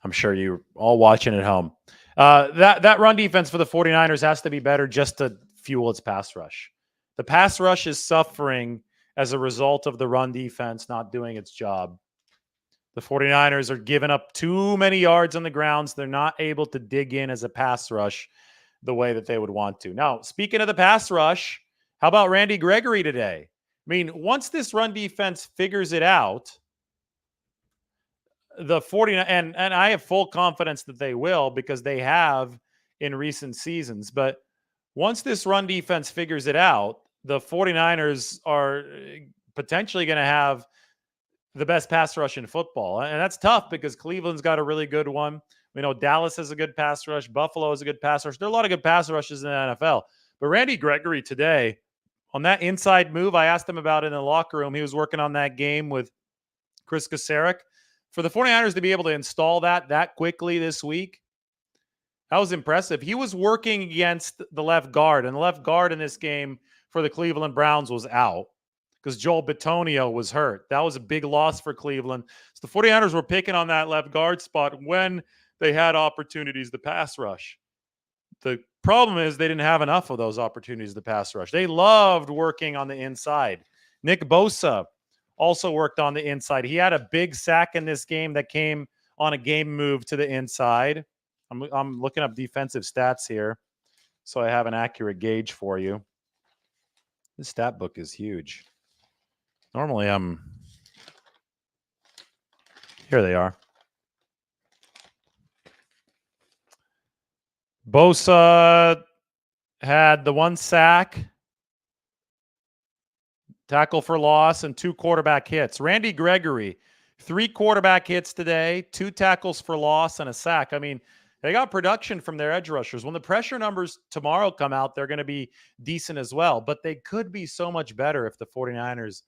I'm sure you're all watching at home. That run defense for the 49ers has to be better just to fuel its pass rush. The pass rush is suffering as a result of the run defense not doing its job. The 49ers are giving up too many yards on the grounds. They're not able to dig in as a pass rush the way that they would want to. Now, speaking of the pass rush, how about Randy Gregory today? I mean, once this run defense figures it out, the 49 and I have full confidence that they will because they have in recent seasons. But once this run defense figures it out, the 49ers are potentially going to have the best pass rush in football. And that's tough because Cleveland's got a really good one. We know Dallas has a good pass rush. Buffalo has a good pass rush. There are a lot of good pass rushes in the NFL. But Randy Gregory today, on that inside move, I asked him about it in the locker room. He was working on that game with Chris Kasarik. For the 49ers to be able to install that quickly this week, that was impressive. He was working against the left guard, and the left guard in this game for the Cleveland Browns was out because Joel Bitonio was hurt. That was a big loss for Cleveland. So the 49ers were picking on that left guard spot when they had opportunities to pass rush. The problem is they didn't have enough of those opportunities to pass rush. They loved working on the inside. Nick Bosa also worked on the inside. He had a big sack in this game that came on a game move to the inside. I'm looking up defensive stats here so I have an accurate gauge for you. This stat book is huge. Normally here they are. Bosa had the 1 sack, tackle for loss, and 2 quarterback hits. Randy Gregory, 3 quarterback hits today, 2 tackles for loss, and a sack. I mean, they got production from their edge rushers. When the pressure numbers tomorrow come out, they're going to be decent as well. But they could be so much better if the 49ers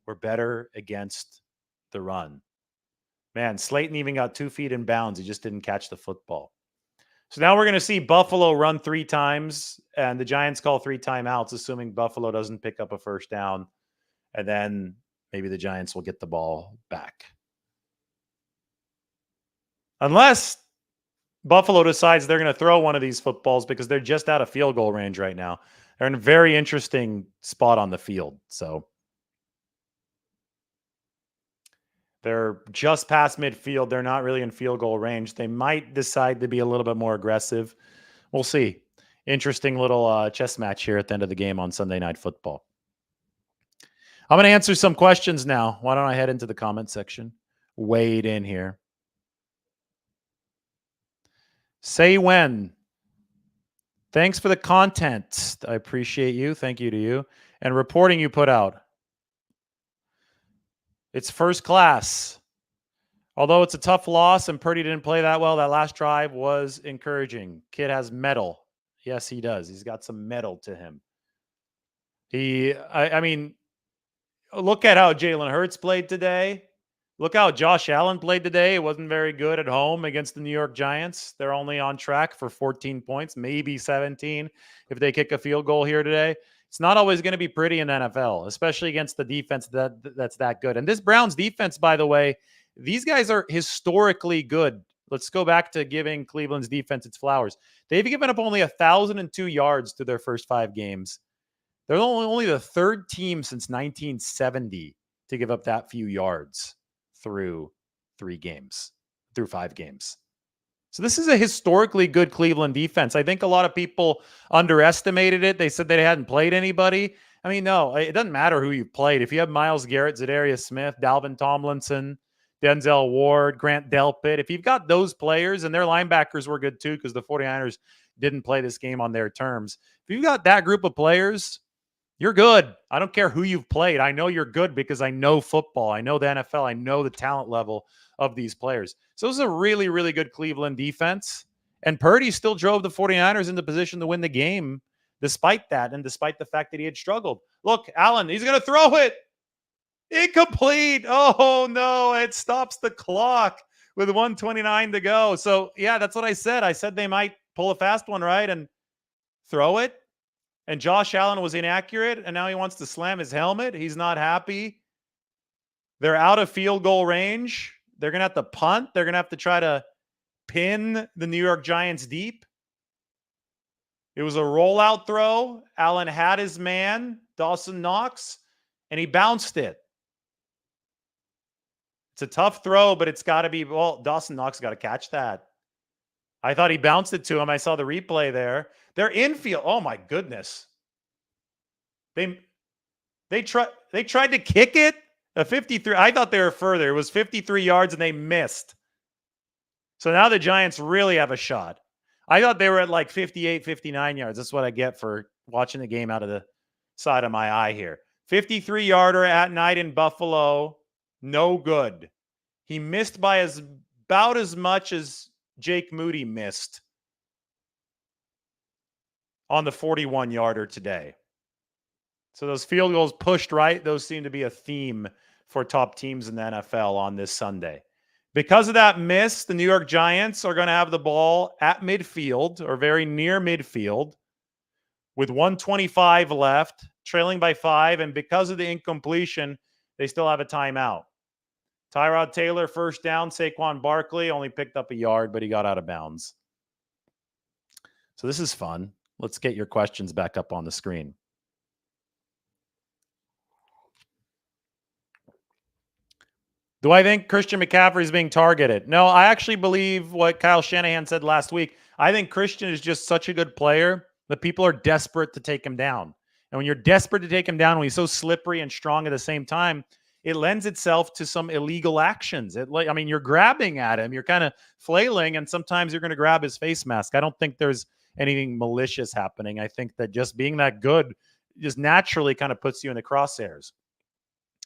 were better against the run. Man, Slayton even got 2 feet in bounds. He just didn't catch the football. So now we're going to see Buffalo run 3 times, and the Giants call 3 timeouts, assuming Buffalo doesn't pick up a first down. And then maybe the Giants will get the ball back. Unless Buffalo decides they're going to throw one of these footballs because they're just out of field goal range right now. They're in a very interesting spot on the field. So they're just past midfield. They're not really in field goal range. They might decide to be a little bit more aggressive. We'll see. Interesting little chess match here at the end of the game on Sunday Night Football. I'm going to answer some questions now. Why don't I head into the comment section? Wade in here. Say when. Thanks for the content. I appreciate you. Thank you to you. And reporting you put out. It's first class. Although it's a tough loss and Purdy didn't play that well, that last drive was encouraging. Kid has mettle. Yes, he does. He's got some mettle to him. I mean, look at how Jalen Hurts played today. Look how Josh Allen played today. It wasn't very good at home against the New York Giants. They're only on track for 14 points, maybe 17 if they kick a field goal here today. It's not always going to be pretty in the NFL, especially against the defense that's that good. And this Browns defense, by the way, these guys are historically good. Let's go back to giving Cleveland's defense its flowers. They've given up only 1,002 yards through their first 5 games. They're only the 3rd team since 1970 to give up that few yards through 5 games. So this is a historically good Cleveland defense. I think a lot of people underestimated it. They said they hadn't played anybody. I mean, no, it doesn't matter who you've played. If you have Myles Garrett, Zadarius Smith, Dalvin Tomlinson, Denzel Ward, Grant Delpit, if you've got those players, and their linebackers were good too because the 49ers didn't play this game on their terms. If you've got that group of players, you're good. I don't care who you've played. I know you're good because I know football. I know the NFL. I know the talent level of these players. So this is a really, really good Cleveland defense. And Purdy still drove the 49ers into position to win the game despite that and despite the fact that he had struggled. Look, Allen, he's going to throw it. Incomplete. Oh, no. It stops the clock with 1:29 to go. So, yeah, that's what I said. I said they might pull a fast one, right, and throw it. And Josh Allen was inaccurate, and now he wants to slam his helmet. He's not happy. They're out of field goal range. They're going to have to punt. They're going to have to try to pin the New York Giants deep. It was a rollout throw. Allen had his man, Dawson Knox, and he bounced it. It's a tough throw, but it's got to be, well, Dawson Knox got to catch that. I thought he bounced it to him. I saw the replay there. They're infield. Oh my goodness. They tried to kick it. A 53. I thought they were further. It was 53 yards and they missed. So now the Giants really have a shot. I thought they were at like 58, 59 yards. That's what I get for watching the game out of the side of my eye here. 53-yarder at night in Buffalo. No good. He missed by about as much as Jake Moody missed on the 41-yarder today. So those field goals pushed right. Those seem to be a theme for top teams in the NFL on this Sunday. Because of that miss, the New York Giants are going to have the ball at midfield or very near midfield with 1:25 left, trailing by 5. And because of the incompletion, they still have a timeout. Tyrod Taylor, first down. Saquon Barkley only picked up a yard, but he got out of bounds. So this is fun. Let's get your questions back up on the screen. Do I think Christian McCaffrey is being targeted? No, I actually believe what Kyle Shanahan said last week. I think Christian is just such a good player that people are desperate to take him down. And when you're desperate to take him down, when he's so slippery and strong at the same time, it lends itself to some illegal actions. You're grabbing at him. You're kind of flailing, and sometimes you're going to grab his face mask. I don't think there's anything malicious happening. I think that just being that good just naturally kind of puts you in the crosshairs.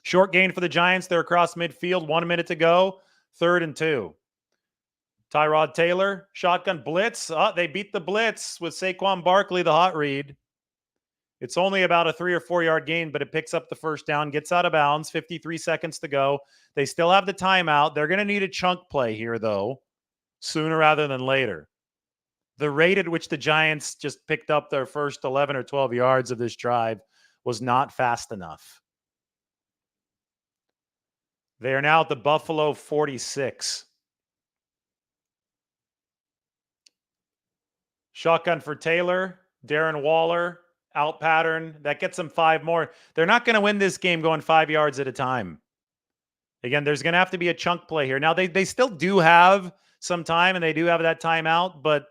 Short gain for the Giants. They're across midfield. 1 minute to go. 3rd and 2. Tyrod Taylor, shotgun blitz. They beat the blitz with Saquon Barkley, the hot read. It's only about a 3 or 4 yard gain, but it picks up the first down, gets out of bounds. 53 seconds to go. They still have the timeout. They're going to need a chunk play here, though, sooner rather than later. The rate at which the Giants just picked up their first 11 or 12 yards of this drive was not fast enough. They are now at the Buffalo 46. Shotgun for Taylor. Darren Waller, out pattern. That gets them 5 more. They're not going to win this game going 5 yards at a time. Again, there's going to have to be a chunk play here. Now, they still do have some time, and they do have that timeout, but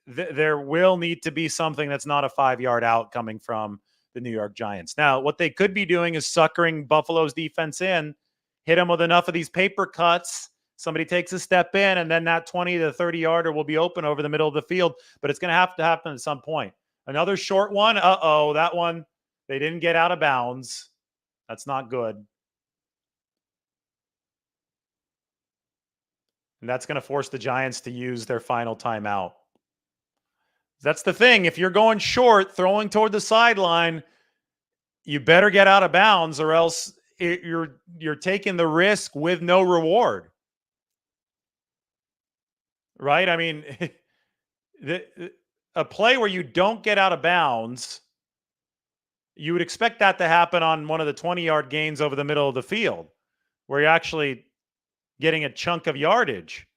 there will need to be something that's not a 5 yard out coming from the New York Giants. Now, what they could be doing is suckering Buffalo's defense in, hit them with enough of these paper cuts. Somebody takes a step in, and then that 20 to 30 yarder will be open over the middle of the field. But it's going to happen at some point. Another short one. That one, they didn't get out of bounds. That's not good. And that's going to force the Giants to use their final timeout. That's the thing. If you're going short, throwing toward the sideline, you better get out of bounds, or else you're taking the risk with no reward. Right? I mean, a play where you don't get out of bounds, you would expect that to happen on one of the 20-yard gains over the middle of the field, where you're actually getting a chunk of yardage.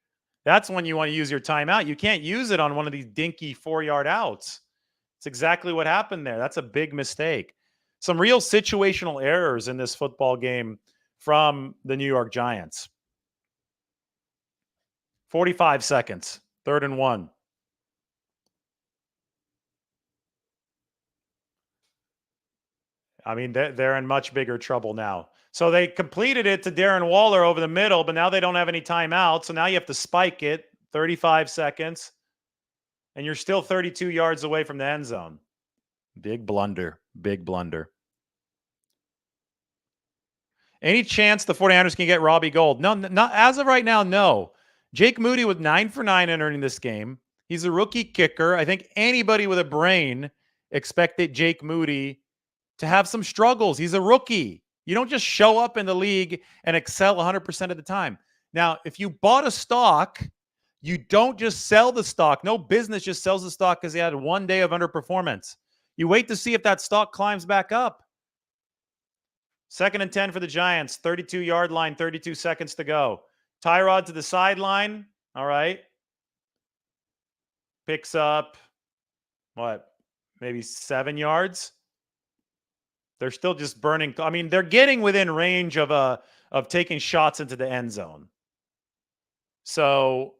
That's when you want to use your timeout. You can't use it on one of these dinky 4-yard outs. It's exactly what happened there. That's a big mistake. Some real situational errors in this football game from the New York Giants. 45 seconds, 3rd and 1. I mean, they're in much bigger trouble now. So they completed it to Darren Waller over the middle, but now they don't have any timeouts. So now you have to spike it, 35 seconds, and you're still 32 yards away from the end zone. Big blunder, big blunder. Any chance the 49ers can get Robbie Gould? No, not as of right now, no. Jake Moody was 9 for 9 entering this game. He's a rookie kicker. I think anybody with a brain expected Jake Moody to have some struggles. He's a rookie. You don't just show up in the league and excel 100% of the time. Now, if you bought a stock, you don't just sell the stock. No business just sells the stock because he had one day of underperformance. You wait to see if that stock climbs back up. 2nd and 10 for the Giants. 32-yard line, 32 seconds to go. Tyrod to the sideline. All right. Picks up, what, maybe 7 yards? They're still just burning. I mean, they're getting within range of taking shots into the end zone. So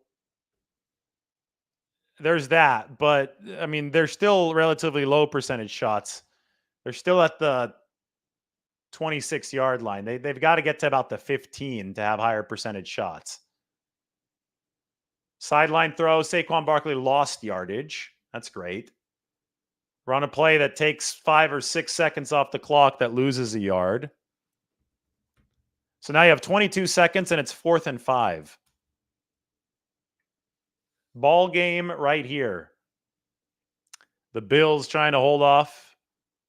there's that. But, I mean, they're still relatively low percentage shots. They're still at the 26-yard line. They've got to get to about the 15 to have higher percentage shots. Sideline throw. Saquon Barkley lost yardage. That's great. Run a play that takes 5 or 6 seconds off the clock that loses a yard. So now you have 22 seconds and it's 4th and 5. Ball game right here. The Bills trying to hold off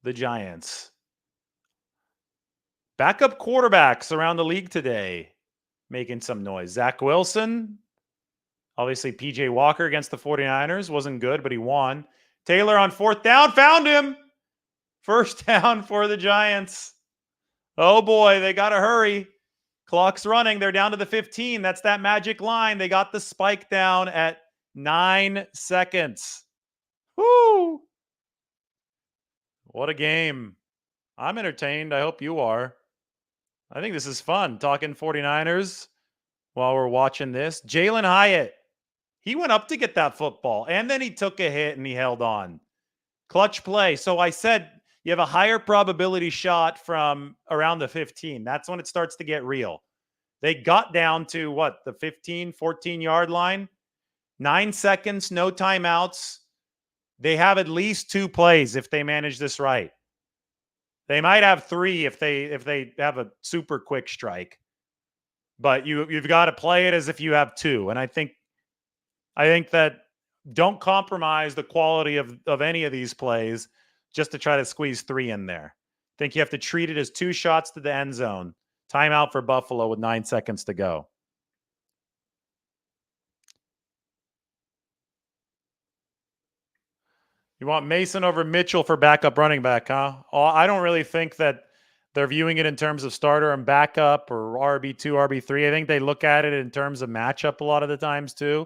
the Giants. Backup quarterbacks around the league today making some noise. Zach Wilson. Obviously, P.J. Walker against the 49ers. Wasn't good, but he won. Taylor on 4th down. Found him. 1st down for the Giants. Oh, boy. They got to hurry. Clock's running. They're down to the 15. That's that magic line. They got the spike down at 9 seconds. Woo! What a game. I'm entertained. I hope you are. I think this is fun. Talking 49ers while we're watching this. Jalen Hyatt. He went up to get that football, and then he took a hit and he held on. Clutch play. So I said you have a higher probability shot from around the 15. That's when it starts to get real. They got down to, what, the 15, 14-yard line? 9 seconds, no timeouts. They have at least 2 plays if they manage this right. They might have 3 if they have a super quick strike. But you've got to play it as if you have 2. And I think that don't compromise the quality of any of these plays just to try to squeeze 3 in there. I think you have to treat it as 2 shots to the end zone. Timeout for Buffalo with 9 seconds to go. You want Mason over Mitchell for backup running back, huh? Oh, I don't really think that they're viewing it in terms of starter and backup or RB2, RB3. I think they look at it in terms of matchup a lot of the times too.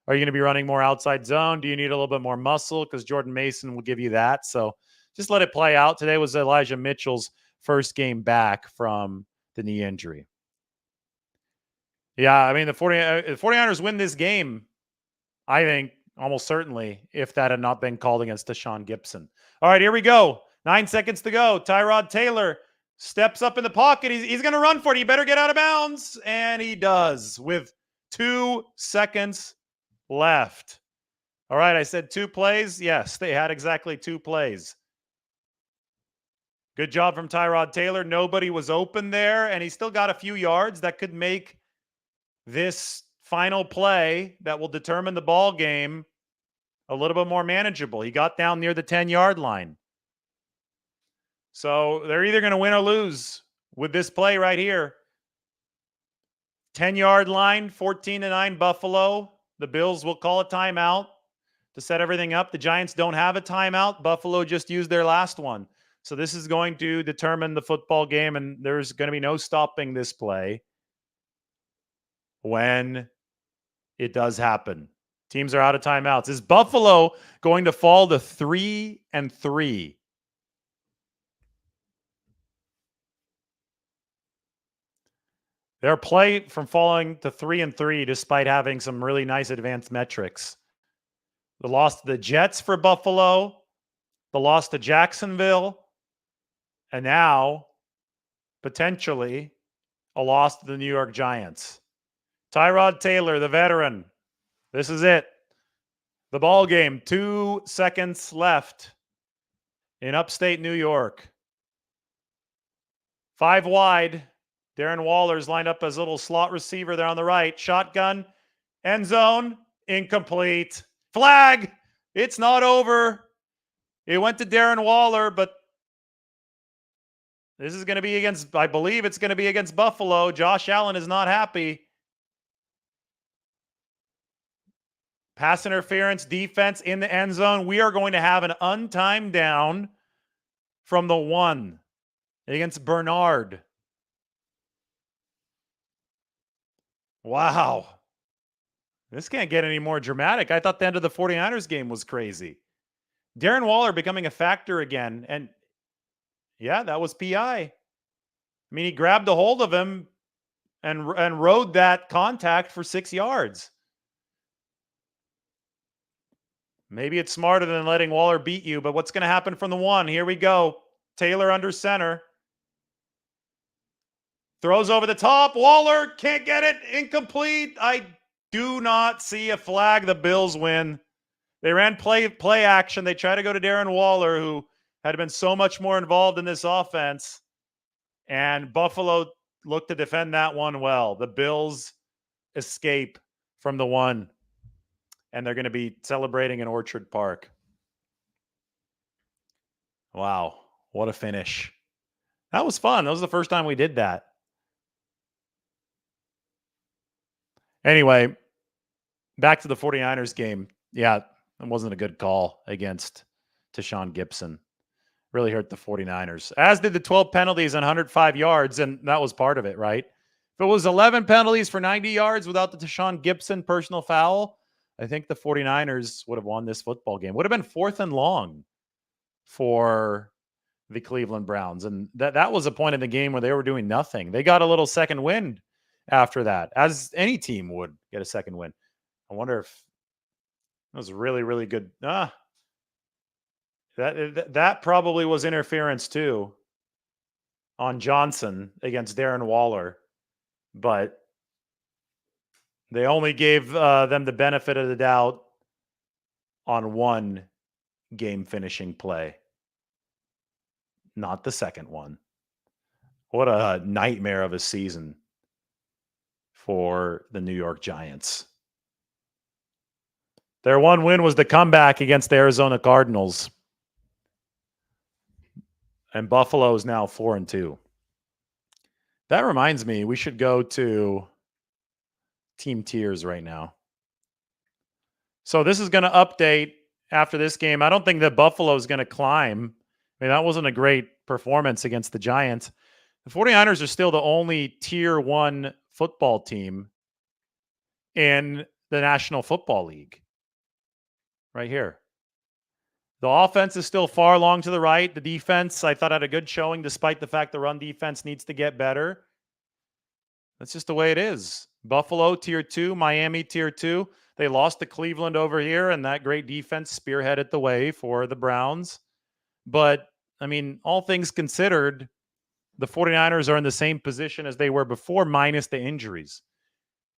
Are you going to be running more outside zone? Do you need a little bit more muscle? Because Jordan Mason will give you that. So just let it play out. Today was Elijah Mitchell's first game back from the knee injury. Yeah, I mean, the 49ers win this game, I think, almost certainly, if that had not been called against Deshaun Gibson. All right, here we go. 9 seconds to go. Tyrod Taylor steps up in the pocket. He's going to run for it. He better get out of bounds. And he does with 2 seconds left. All right, I said 2 plays. Yes, they had exactly 2 plays. Good job from Tyrod Taylor. Nobody was open there, and he still got a few yards that could make this final play that will determine the ball game a little bit more manageable. He got down near the 10-yard line. So they're either going to win or lose with this play right here. 10-yard line, 14-9 Buffalo. The Bills will call a timeout to set everything up. The Giants don't have a timeout. Buffalo just used their last one. So this is going to determine the football game, and there's going to be no stopping this play when it does happen. Teams are out of timeouts. Is Buffalo going to fall to 3-3? Their play from falling to 3-3 despite having some really nice advanced metrics. The loss to the Jets for Buffalo, the loss to Jacksonville, and now potentially a loss to the New York Giants. Tyrod Taylor, the veteran. This is it. The ball game. 2 seconds left in upstate New York. 5 wide. Darren Waller's lined up as a little slot receiver there on the right. Shotgun. End zone. Incomplete. Flag. It's not over. It went to Darren Waller, but this is going to be against, I believe it's going to be against Buffalo. Josh Allen is not happy. Pass interference, defense in the end zone. We are going to have an untimed down from the 1 against Bernard. Wow. This can't get any more dramatic. I thought the end of the 49ers game was crazy. Darren Waller becoming a factor again. And yeah, that was PI. I mean, he grabbed a hold of him and rode that contact for 6 yards. Maybe it's smarter than letting Waller beat you, but what's going to happen from the 1? Here we go. Taylor under center. Throws over the top. Waller can't get it. Incomplete. I do not see a flag. The Bills win. They ran play action. They tried to go to Darren Waller, who had been so much more involved in this offense. And Buffalo looked to defend that one well. The Bills escape from the 1. And they're going to be celebrating in Orchard Park. Wow. What a finish. That was fun. That was the first time we did that. Anyway, back to the 49ers game. Yeah, it wasn't a good call against Tashawn Gibson. Really hurt the 49ers, as did the 12 penalties and 105 yards, and that was part of it, right? If it was 11 penalties for 90 yards without the Tashawn Gibson personal foul, I think the 49ers would have won this football game. Would have been 4th and long for the Cleveland Browns. And that was a point in the game where they were doing nothing. They got a little second wind after that, as any team would get a second wind. I wonder if that was really, really good. That probably was interference too on Johnson against Darren Waller, but they only gave them the benefit of the doubt on one game finishing play, not the second one. What a nightmare of a season for the New York Giants. Their one win was the comeback against the Arizona Cardinals. And Buffalo is now 4-2. That reminds me, we should go to team tiers right now. So this is going to update after this game. I don't think that Buffalo is going to climb. I mean, that wasn't a great performance against the Giants. The 49ers are still the only tier 1 football team in the National Football League. Right here. The offense is still far along to the right. The defense, I thought, had a good showing, despite the fact the run defense needs to get better. That's just the way it is. Buffalo, tier 2. Miami, tier 2. They lost to Cleveland over here, and that great defense spearheaded the way for the Browns. But, I mean, all things considered, the 49ers are in the same position as they were before, minus the injuries.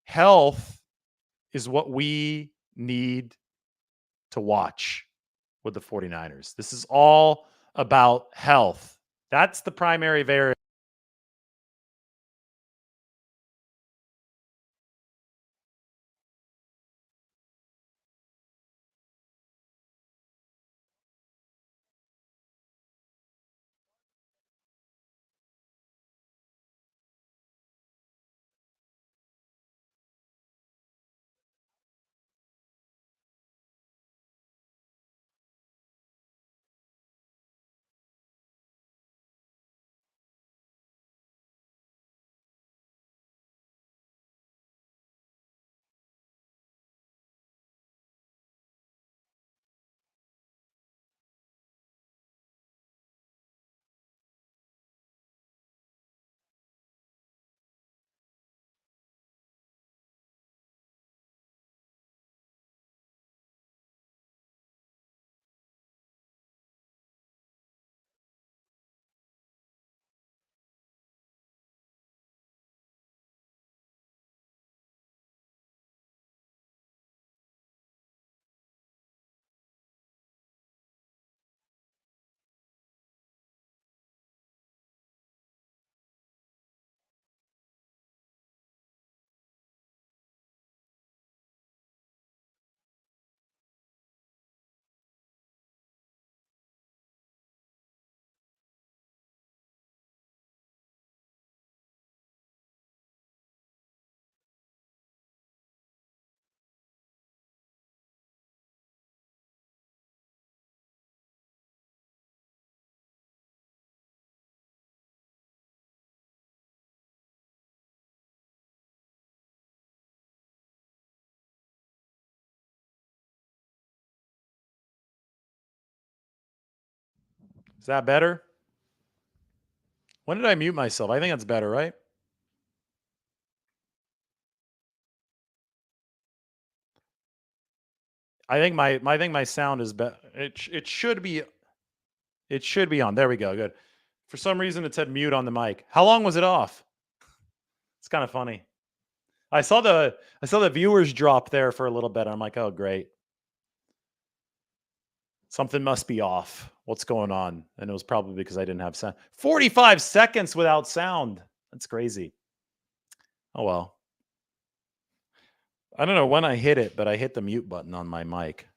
Health is what we need to watch with the 49ers. This is all about health. That's the primary variable. Is that better? When did I mute myself? I think that's better, right? I think my sound is better. It should be on. There we go. Good. For some reason it said mute on the mic. How long was it off? It's kind of funny. I saw the viewers drop there for a little bit. I'm like, "Oh, great. Something must be off. What's going on?" And it was probably because I didn't have sound. 45 seconds without sound. That's crazy. Oh well. I don't know when I hit it, but I hit the mute button on my mic.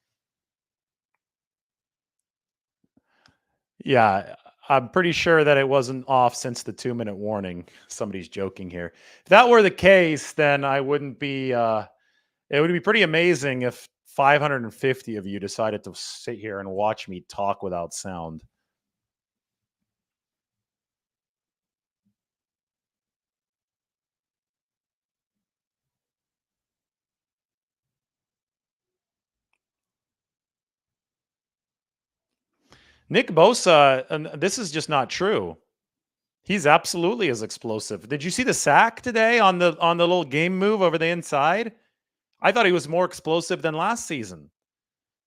Yeah, I'm pretty sure that it wasn't off since the 2-minute warning. Somebody's joking here. If that were the case, then I wouldn't be it would be pretty amazing if 550 of you decided to sit here and watch me talk without sound. Nick Bosa, and this is just not true. He's absolutely as explosive. Did you see the sack today on the little game move over the inside? I thought he was more explosive than last season.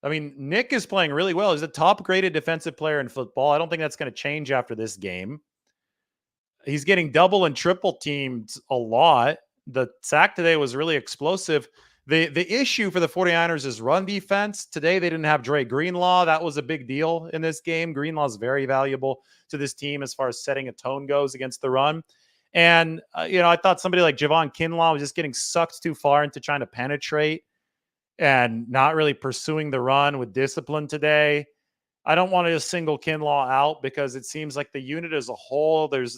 I mean, Nick is playing really well. He's a top graded defensive player in football. I don't think that's going to change after this game. He's getting double and triple teamed a lot. The sack today was really explosive. The issue for the 49ers is run defense. Today they didn't have Dre Greenlaw. That was a big deal in this game. Greenlaw is very valuable to this team as far as setting a tone goes against the run. And I thought somebody like Javon Kinlaw was just getting sucked too far into trying to penetrate and not really pursuing the run with discipline today. I don't want to just single Kinlaw out because it seems like the unit as a whole, there's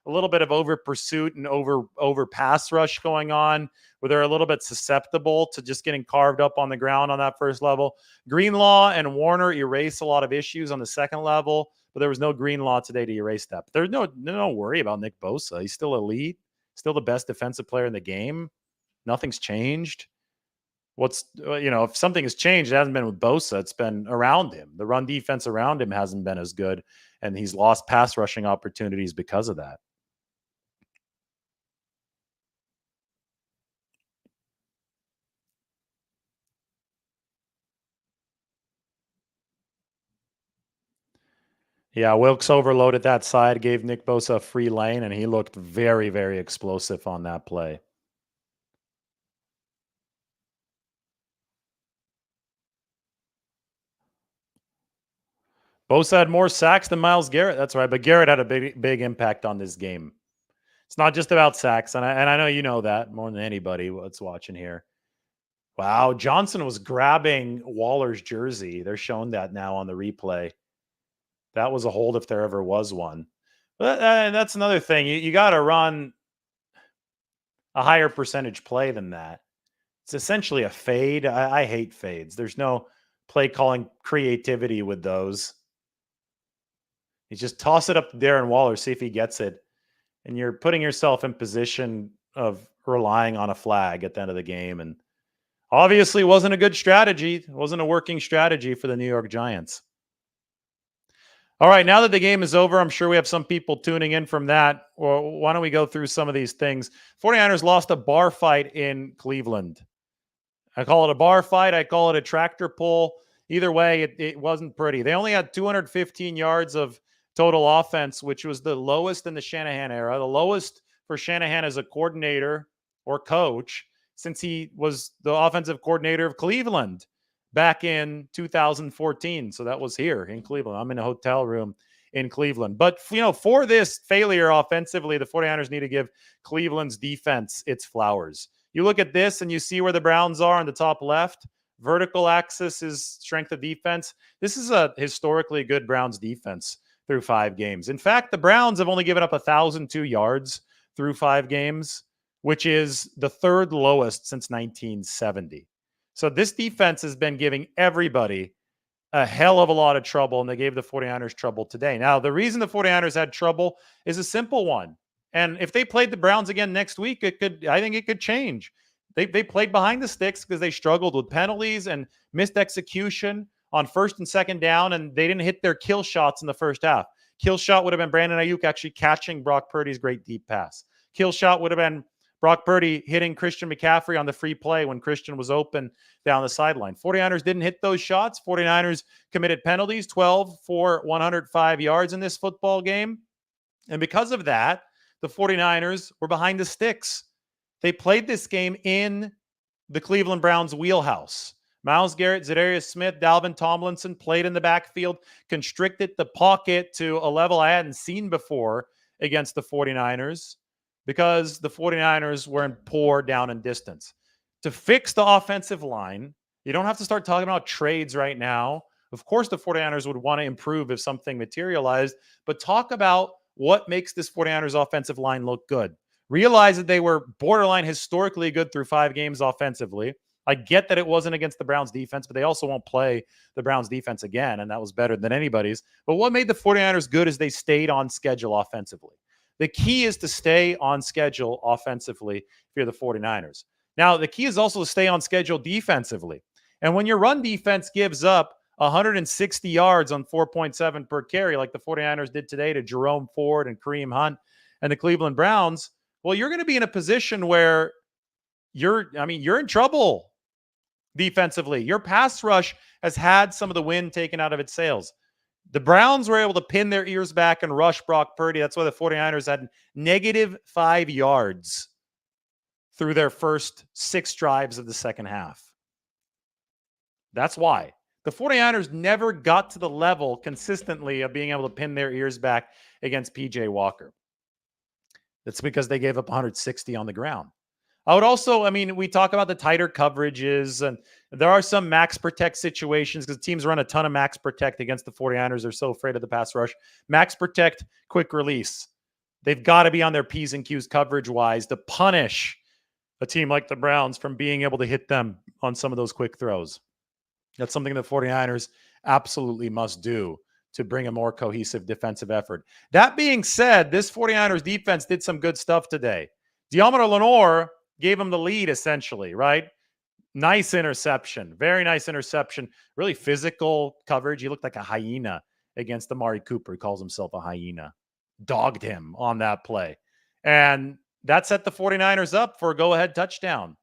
a little bit of over pursuit and over pass rush going on where they're a little bit susceptible to just getting carved up on the ground on that first level. Greenlaw and Warner erase a lot of issues on the second level, but there was no Greenlaw today to erase that. But there's no worry about Nick Bosa. He's still elite, still the best defensive player in the game. Nothing's changed. If something has changed, it hasn't been with Bosa. It's been around him. The run defense around him hasn't been as good, and he's lost pass rushing opportunities because of that. Yeah, Wilkes overloaded that side, gave Nick Bosa a free lane, and he looked very, very explosive on that play. Bosa had more sacks than Myles Garrett. That's right, but Garrett had a big impact on this game. It's not just about sacks, and I know you know that more than anybody that's watching here. Wow, Johnson was grabbing Waller's jersey. They're showing that now on the replay. That was a hold if there ever was one. But that's another thing. You got to run a higher percentage play than that. It's essentially a fade. I hate fades. There's no play calling creativity with those. You just toss it up to Darren Waller, see if he gets it. And you're putting yourself in position of relying on a flag at the end of the game. And obviously wasn't a good strategy. It wasn't a working strategy for the New York Giants. All right, now that the game is over, I'm sure we have some people tuning in from that. Well, why don't we go through some of these things? 49ers lost a bar fight in Cleveland. I call it a bar fight. I call it a tractor pull. Either way, it wasn't pretty. They only had 215 yards of total offense, which was the lowest in the Shanahan era, the lowest for Shanahan as a coordinator or coach since he was the offensive coordinator of Cleveland back in 2014. So that was here in Cleveland. I'm in a hotel room in Cleveland. But, for this failure offensively, the 49ers need to give Cleveland's defense its flowers. You look at this and you see where the Browns are on the top left. Vertical axis is strength of defense. This is a historically good Browns defense through 5 games. In fact, the Browns have only given up 1,002 yards through 5 games, which is the third lowest since 1970. So this defense has been giving everybody a hell of a lot of trouble, and they gave the 49ers trouble today. Now, the reason the 49ers had trouble is a simple one. And if they played the Browns again next week, I think it could change. They played behind the sticks because they struggled with penalties and missed execution on first and second down, and they didn't hit their kill shots in the first half. Kill shot would have been Brandon Ayuk actually catching Brock Purdy's great deep pass. Kill shot would have been Brock Purdy hitting Christian McCaffrey on the free play when Christian was open down the sideline. 49ers didn't hit those shots. 49ers committed penalties, 12 for 105 yards in this football game. And because of that, the 49ers were behind the sticks. They played this game in the Cleveland Browns wheelhouse. Myles Garrett, Zadarius Smith, Dalvin Tomlinson played in the backfield, constricted the pocket to a level I hadn't seen before against the 49ers because the 49ers were in poor down and distance. To fix the offensive line, you don't have to start talking about trades right now. Of course, the 49ers would want to improve if something materialized, but talk about what makes this 49ers offensive line look good. Realize that they were borderline historically good through 5 games offensively. I get that it wasn't against the Browns defense, but they also won't play the Browns defense again, and that was better than anybody's. But what made the 49ers good is they stayed on schedule offensively. The key is to stay on schedule offensively if you're the 49ers. Now, the key is also to stay on schedule defensively. And when your run defense gives up 160 yards on 4.7 per carry, like the 49ers did today to Jerome Ford and Kareem Hunt and the Cleveland Browns, well, you're going to be in a position where you're in trouble defensively. Your pass rush has had some of the wind taken out of its sails. The Browns were able to pin their ears back and rush Brock Purdy. That's why the 49ers had -5 yards through their first 6 drives of the second half. That's why. The 49ers never got to the level consistently of being able to pin their ears back against PJ Walker. That's because they gave up 160 on the ground. I would also, we talk about the tighter coverages, and there are some max protect situations because teams run a ton of max protect against the 49ers. They're so afraid of the pass rush. Max protect, quick release. They've got to be on their P's and Q's coverage-wise to punish a team like the Browns from being able to hit them on some of those quick throws. That's something the 49ers absolutely must do to bring a more cohesive defensive effort. That being said, this 49ers defense did some good stuff today. Deommodore Lenoir gave him the lead, essentially, right? Nice interception. Very nice interception. Really physical coverage. He looked like a hyena against Amari Cooper. He calls himself a hyena. Dogged him on that play. And that set the 49ers up for a go-ahead touchdown.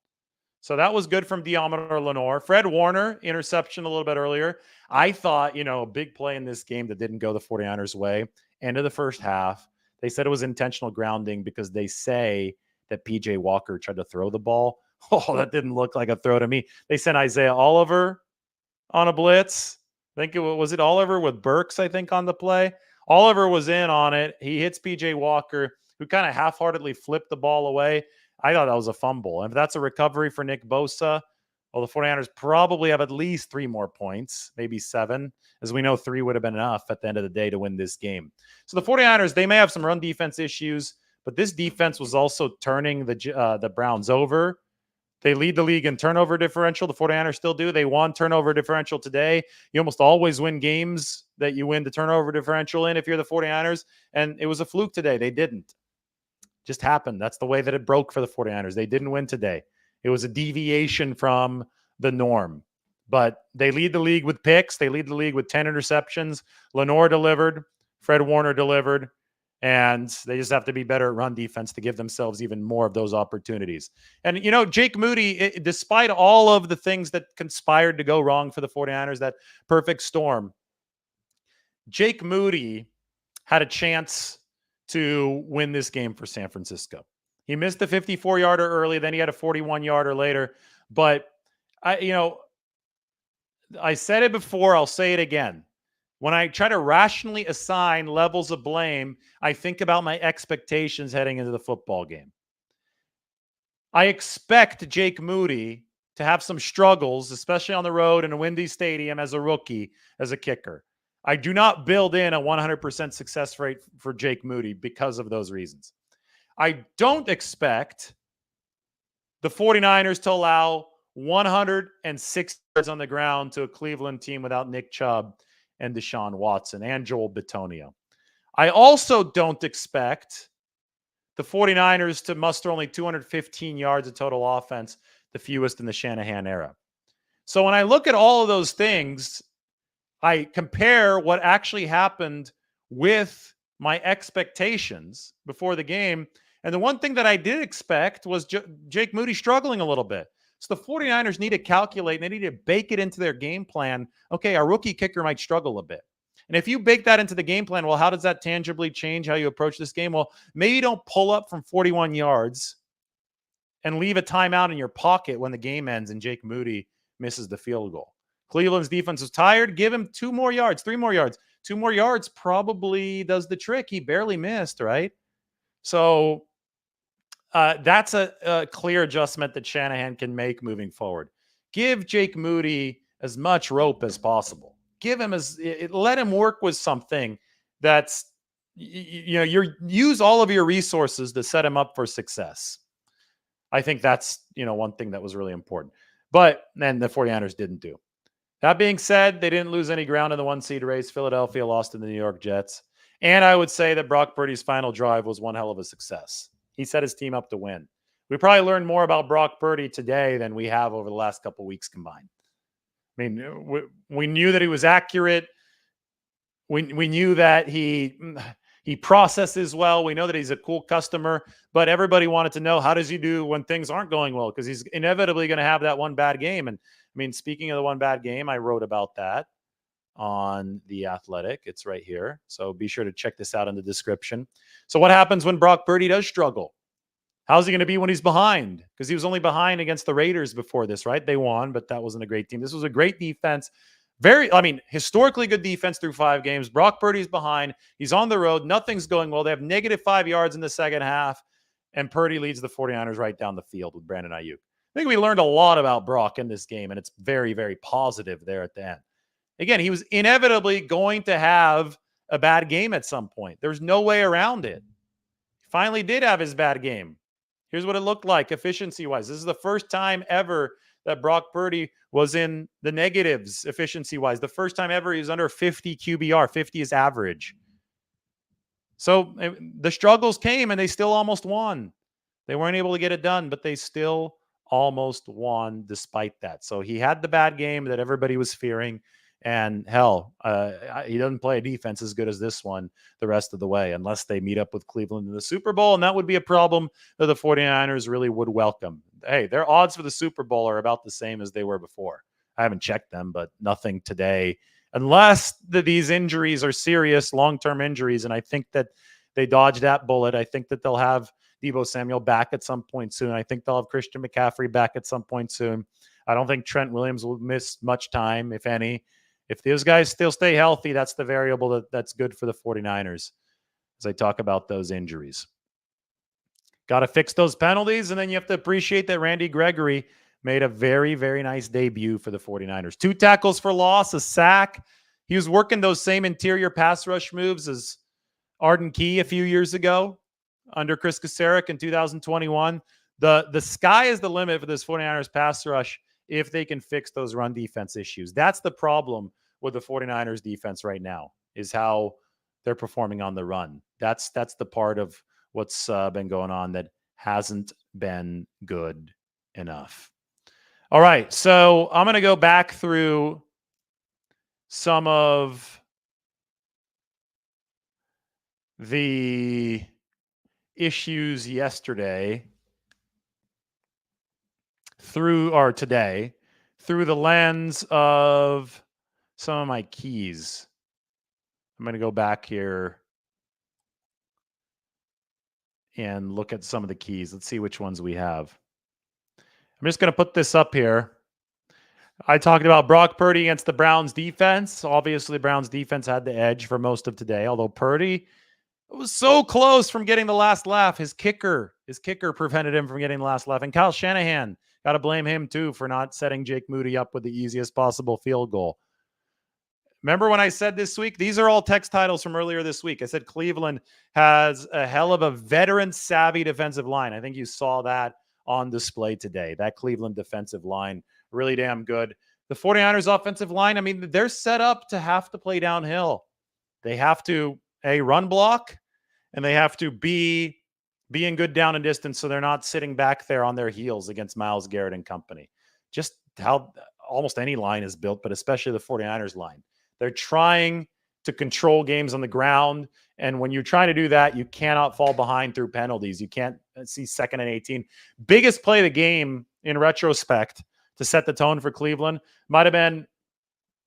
So that was good from Deommodore Lenoir. Fred Warner, interception a little bit earlier. I thought, a big play in this game that didn't go the 49ers' way. End of the first half. They said it was intentional grounding because they say that PJ Walker tried to throw the ball. Oh, that didn't look like a throw to me. They sent Isaiah Oliver on a blitz. I think was it Oliver with Burks, I think, on the play. Oliver was in on it. He hits PJ Walker, who kind of half-heartedly flipped the ball away. I thought that was a fumble. And if that's a recovery for Nick Bosa, well, the 49ers probably have at least 3 more points, maybe 7. As we know, 3 would have been enough at the end of the day to win this game. So the 49ers, they may have some run defense issues, but this defense was also turning the Browns over. They lead the league in turnover differential. The 49ers still do. They won turnover differential today. You almost always win games that you win the turnover differential in if you're the 49ers. And it was a fluke today. They didn't. Just happened. That's the way that it broke for the 49ers. They didn't win today. It was a deviation from the norm. But they lead the league with picks. They lead the league with 10 interceptions. Lenoir delivered. Fred Warner delivered. And they just have to be better at run defense to give themselves even more of those opportunities. And, Jake Moody, despite all of the things that conspired to go wrong for the 49ers, that perfect storm, Jake Moody had a chance to win this game for San Francisco. He missed the 54-yarder early, then he had a 41-yarder later. But, I said it before, I'll say it again. When I try to rationally assign levels of blame, I think about my expectations heading into the football game. I expect Jake Moody to have some struggles, especially on the road in a windy stadium as a rookie, as a kicker. I do not build in a 100% success rate for Jake Moody because of those reasons. I don't expect the 49ers to allow 106 yards on the ground to a Cleveland team without Nick Chubb and Deshaun Watson and Joel Bitonio. I also don't expect the 49ers to muster only 215 yards of total offense, the fewest in the Shanahan era. So when I look at all of those things, I compare what actually happened with my expectations before the game. And the one thing that I did expect was Jake Moody struggling a little bit. So the 49ers need to calculate, and they need to bake it into their game plan. Okay, our rookie kicker might struggle a bit. And if you bake that into the game plan, well, how does that tangibly change how you approach this game? Well, maybe you don't pull up from 41 yards and leave a timeout in your pocket when the game ends and Jake Moody misses the field goal. Cleveland's defense was tired. Give him 2 more yards, 3 more yards. 2 more yards probably does the trick. He barely missed, right? So that's a clear adjustment that Shanahan can make moving forward. Give Jake Moody as much rope as possible. Give him let him work with something that's you use all of your resources to set him up for success. I think that's one thing that was really important. But then the 49ers didn't do. That being said, they didn't lose any ground in the 1 seed race. Philadelphia lost to the New York Jets. And I would say that Brock Purdy's final drive was one hell of a success. He set his team up to win. We probably learned more about Brock Purdy today than we have over the last couple of weeks combined. I mean, we knew that he was accurate. We knew that he processes well. We know that he's a cool customer, but everybody wanted to know, how does he do when things aren't going well? Because he's inevitably going to have that one bad game. And I mean, speaking of the one bad game, I wrote about that on The Athletic. It's right here. So be sure to check this out in the description. So what happens when Brock Purdy does struggle? How's he going to be when he's behind? Because he was only behind against the Raiders before this, right? They won, but that wasn't a great team. This was a great defense. Historically good defense through 5 games. Brock Purdy's behind. He's on the road. Nothing's going well. They have -5 yards in the second half, and Purdy leads the 49ers right down the field with Brandon Ayuk. I think we learned a lot about Brock in this game, and it's very, very positive there at the end. Again, he was inevitably going to have a bad game at some point. There's no way around it. He finally did have his bad game. Here's what it looked like efficiency-wise. This is the first time ever that Brock Purdy was in the negatives efficiency-wise. The first time ever he was under 50 QBR. 50 is average. So the struggles came, and they still almost won. They weren't able to get it done, but they still almost won despite that. So he had the bad game that everybody was fearing. And hell, he doesn't play a defense as good as this one the rest of the way, unless they meet up with Cleveland in the Super Bowl. And that would be a problem that the 49ers really would welcome. Hey, their odds for the Super Bowl are about the same as they were before. I haven't checked them, but nothing today, unless these injuries are serious long-term injuries. And I think that they dodged that bullet. I think that they'll have Deebo Samuel back at some point soon. I think they'll have Christian McCaffrey back at some point soon. I don't think Trent Williams will miss much time, if any. If those guys still stay healthy, that's the variable that's good for the 49ers as I talk about those injuries. Got to fix those penalties, and then you have to appreciate that Randy Gregory made a very, very nice debut for the 49ers. 2 tackles for loss, a sack. He was working those same interior pass rush moves as Arden Key a few years ago under Chris Kasarik in 2021. The sky is the limit for this 49ers pass rush if they can fix those run defense issues. That's the problem with the 49ers defense right now, is how they're performing on the run. That's the part of what's been going on that hasn't been good enough. All right, so I'm going to go back through some of the issues yesterday today through the lens of some of my keys. I'm going to go back here and look at some of the keys. Let's see which ones we have. I'm just going to put this up here. I talked about Brock Purdy against the Browns defense. Obviously, the Browns defense had the edge for most of today, although Purdy was so close from getting the last laugh. His kicker prevented him from getting the last laugh. And Kyle Shanahan, got to blame him too for not setting Jake Moody up with the easiest possible field goal. Remember when I said this week, these are all text titles from earlier this week. I said Cleveland has a hell of a veteran-savvy defensive line. I think you saw that on display today. That Cleveland defensive line, really damn good. The 49ers offensive line, I mean, they're set up to have to play downhill. They have to, A, run block, and they have to be in good down and distance so they're not sitting back there on their heels against Myles Garrett and company. Just how almost any line is built, but especially the 49ers line. They're trying to control games on the ground. And when you're trying to do that, you cannot fall behind through penalties. You can't see 2nd and 18. Biggest play of the game in retrospect to set the tone for Cleveland might have been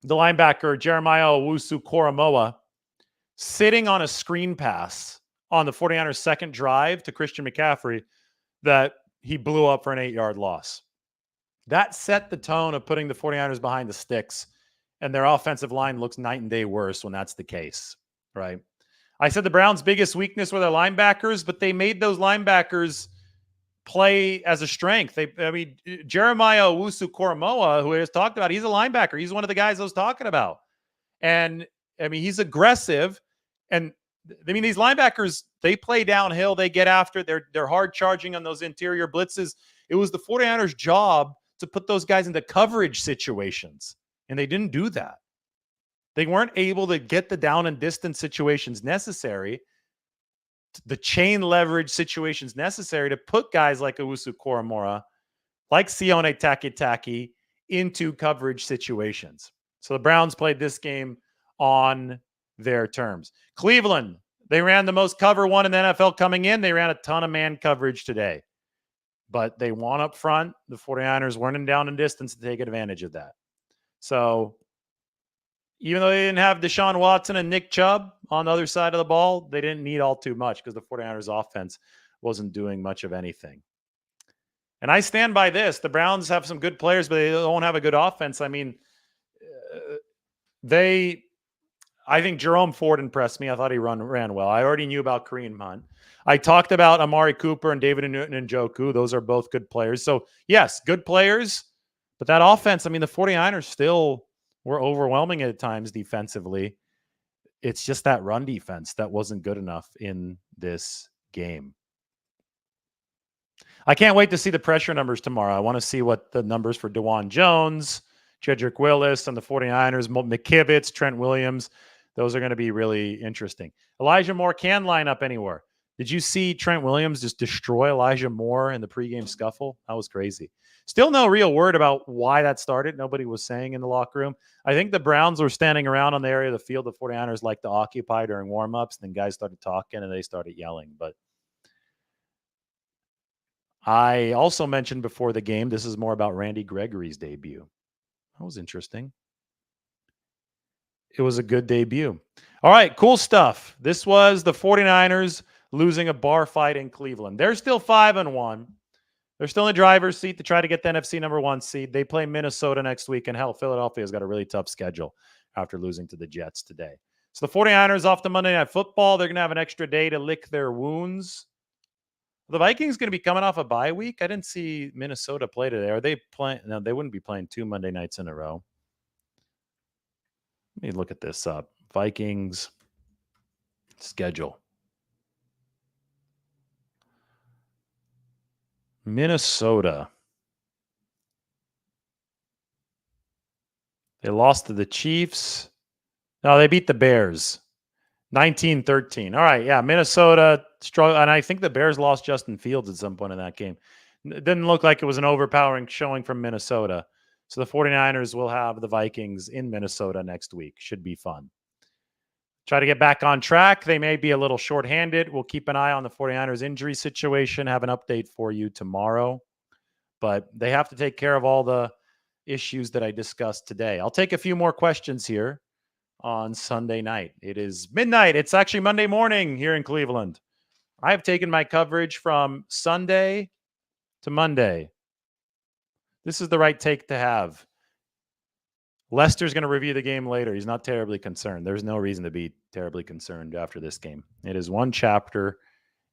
the linebacker Jeremiah Owusu-Koramoah sitting on a screen pass on the 49ers' second drive to Christian McCaffrey that he blew up for an 8-yard loss. That set the tone of putting the 49ers behind the sticks, and their offensive line looks night and day worse when that's the case, right? I said the Browns' biggest weakness were their linebackers, but they made those linebackers play as a strength. Jeremiah Owusu-Koramoah, who I just talked about, he's a linebacker. He's one of the guys I was talking about. And, he's aggressive. And, these linebackers, they play downhill. They get after it. They're hard charging on those interior blitzes. It was the 49ers' job to put those guys into coverage situations, and they didn't do that. They weren't able to get the down and distance situations necessary, the chain leverage situations necessary to put guys like Owusu-Koramoah, like Sione Takitaki into coverage situations. So the Browns played this game on their terms. Cleveland, they ran the most cover one in the NFL coming in. They ran a ton of man coverage today, but they won up front. The 49ers weren't in down and distance to take advantage of that. So even though they didn't have Deshaun Watson and Nick Chubb on the other side of the ball, they didn't need all too much because the 49ers offense wasn't doing much of anything. And I stand by this. The Browns have some good players, but they don't have a good offense. I think Jerome Ford impressed me. I thought he ran well. I already knew about Kareem Hunt. I talked about Amari Cooper and David Njoku. Those are both good players. So, yes, good players. But that offense, the 49ers still were overwhelming at times defensively. It's just that run defense that wasn't good enough in this game. I can't wait to see the pressure numbers tomorrow. I want to see what the numbers for DeJuan Jones, Jedrick Willis, and the 49ers, McKivitz, Trent Williams, those are going to be really interesting. Elijah Moore can line up anywhere. Did you see Trent Williams just destroy Elijah Moore in the pregame scuffle? That was crazy. Still no real word about why that started. Nobody was saying in the locker room. I think the Browns were standing around on the area of the field the 49ers like to occupy during warmups. Then guys started talking and they started yelling. But I also mentioned before the game, this is more about Randy Gregory's debut. That was interesting. It was a good debut. All right, cool stuff. This was the 49ers losing a bar fight in Cleveland. They're still 5-1. They're still in the driver's seat to try to get the NFC number 1 seed. They play Minnesota next week, and hell, Philadelphia's got a really tough schedule after losing to the Jets today. So the 49ers off to Monday Night Football. They're going to have an extra day to lick their wounds. The Vikings going to be coming off a bye week. I didn't see Minnesota play today. Are they playing? No, they wouldn't be playing 2 Monday nights in a row. Let me look at this up. Vikings schedule. Minnesota. They lost to the Chiefs. No, they beat the Bears. 19-13. All right, yeah, Minnesota struggled, and I think the Bears lost Justin Fields at some point in that game. It didn't look like it was an overpowering showing from Minnesota. So the 49ers will have the Vikings in Minnesota next week. Should be fun. Try to get back on track. They may be a little shorthanded. We'll keep an eye on the 49ers injury situation. Have an update for you tomorrow. But they have to take care of all the issues that I discussed today. I'll take a few more questions here on Sunday night. It is midnight. It's actually Monday morning here in Cleveland. I have taken my coverage from Sunday to Monday. This is the right take to have. Lester's going to review the game later. He's not terribly concerned. There's no reason to be terribly concerned after this game. It is one chapter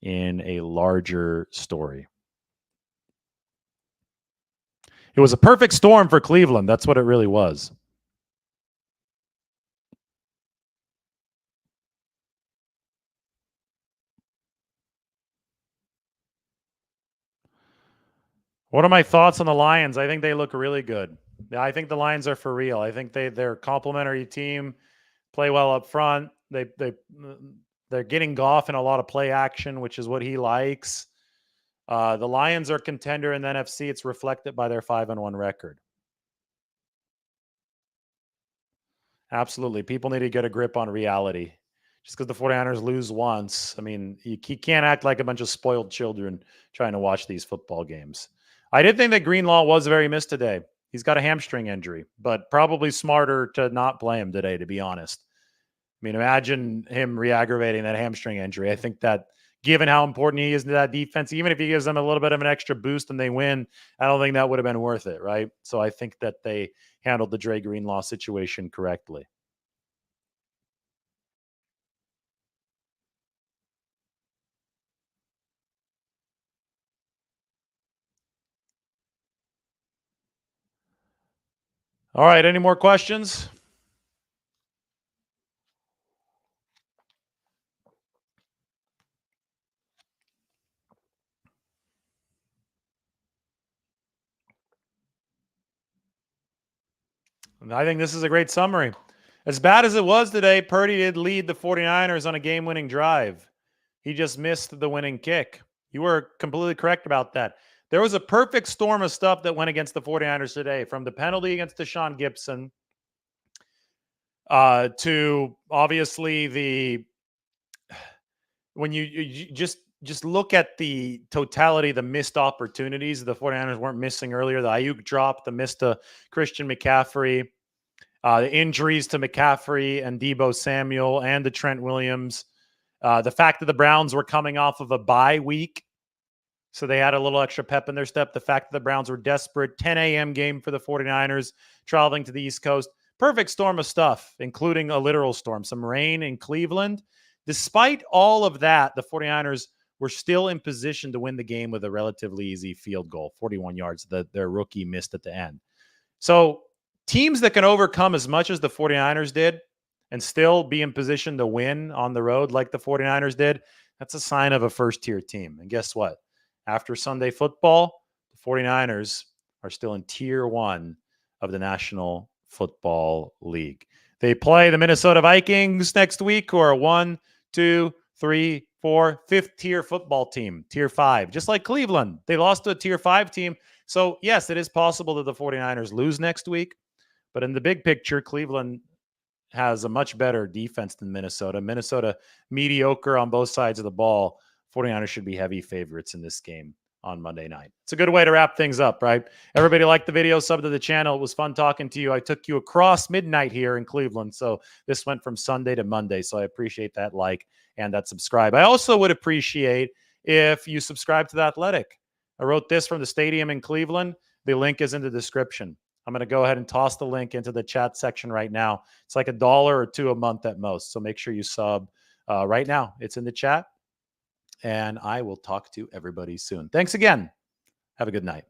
in a larger story. It was a perfect storm for Cleveland. That's what it really was. What are my thoughts on the Lions? I think they look really good. I think the Lions are for real. I think they're a complimentary team, play well up front. They're getting Goff in a lot of play action, which is what he likes. The Lions are a contender in the NFC. It's reflected by their 5-1 record. Absolutely. People need to get a grip on reality. Just because the 49ers lose once, I mean, you can't act like a bunch of spoiled children trying to watch these football games. I did think that Greenlaw was very missed today. He's got a hamstring injury, but probably smarter to not play him today, to be honest. I mean, imagine him re-aggravating that hamstring injury. I think that given how important he is to that defense, even if he gives them a little bit of an extra boost and they win, I don't think that would have been worth it, right? So I think that they handled the Dre Greenlaw situation correctly. All right, any more questions? I think this is a great summary. As bad as it was today, Purdy did lead the 49ers on a game-winning drive. He just missed the winning kick. You were completely correct about that. There was a perfect storm of stuff that went against the 49ers today, from the penalty against Deshaun Gibson to obviously the when you just look at the totality, the missed opportunities the 49ers weren't missing earlier, the Ayuk drop, the miss to Christian McCaffrey, the injuries to McCaffrey and Deebo Samuel and to Trent Williams, the fact that the Browns were coming off of a bye week, so they had a little extra pep in their step. The fact that the Browns were desperate, 10 a.m. game for the 49ers, traveling to the East Coast. Perfect storm of stuff, including a literal storm, some rain in Cleveland. Despite all of that, the 49ers were still in position to win the game with a relatively easy field goal, 41 yards that their rookie missed at the end. So teams that can overcome as much as the 49ers did and still be in position to win on the road like the 49ers did, that's a sign of a first-tier team. And guess what? After Sunday football, the 49ers are still in tier 1 of the National Football League. They play the Minnesota Vikings next week, who are a 1, 2, 3, 4, fifth-tier football team, tier 5, just like Cleveland. They lost to a tier 5 team. So, yes, it is possible that the 49ers lose next week. But in the big picture, Cleveland has a much better defense than Minnesota. Minnesota, mediocre on both sides of the ball. 49ers should be heavy favorites in this game on Monday night. It's a good way to wrap things up, right? Everybody liked the video, sub to the channel. It was fun talking to you. I took you across midnight here in Cleveland. So this went from Sunday to Monday. So I appreciate that like and that subscribe. I also would appreciate if you subscribe to The Athletic. I wrote this from the stadium in Cleveland. The link is in the description. I'm going to go ahead and toss the link into the chat section right now. It's like $1 or $2 a month at most. So make sure you sub right now. It's in the chat. And I will talk to everybody soon. Thanks again. Have a good night.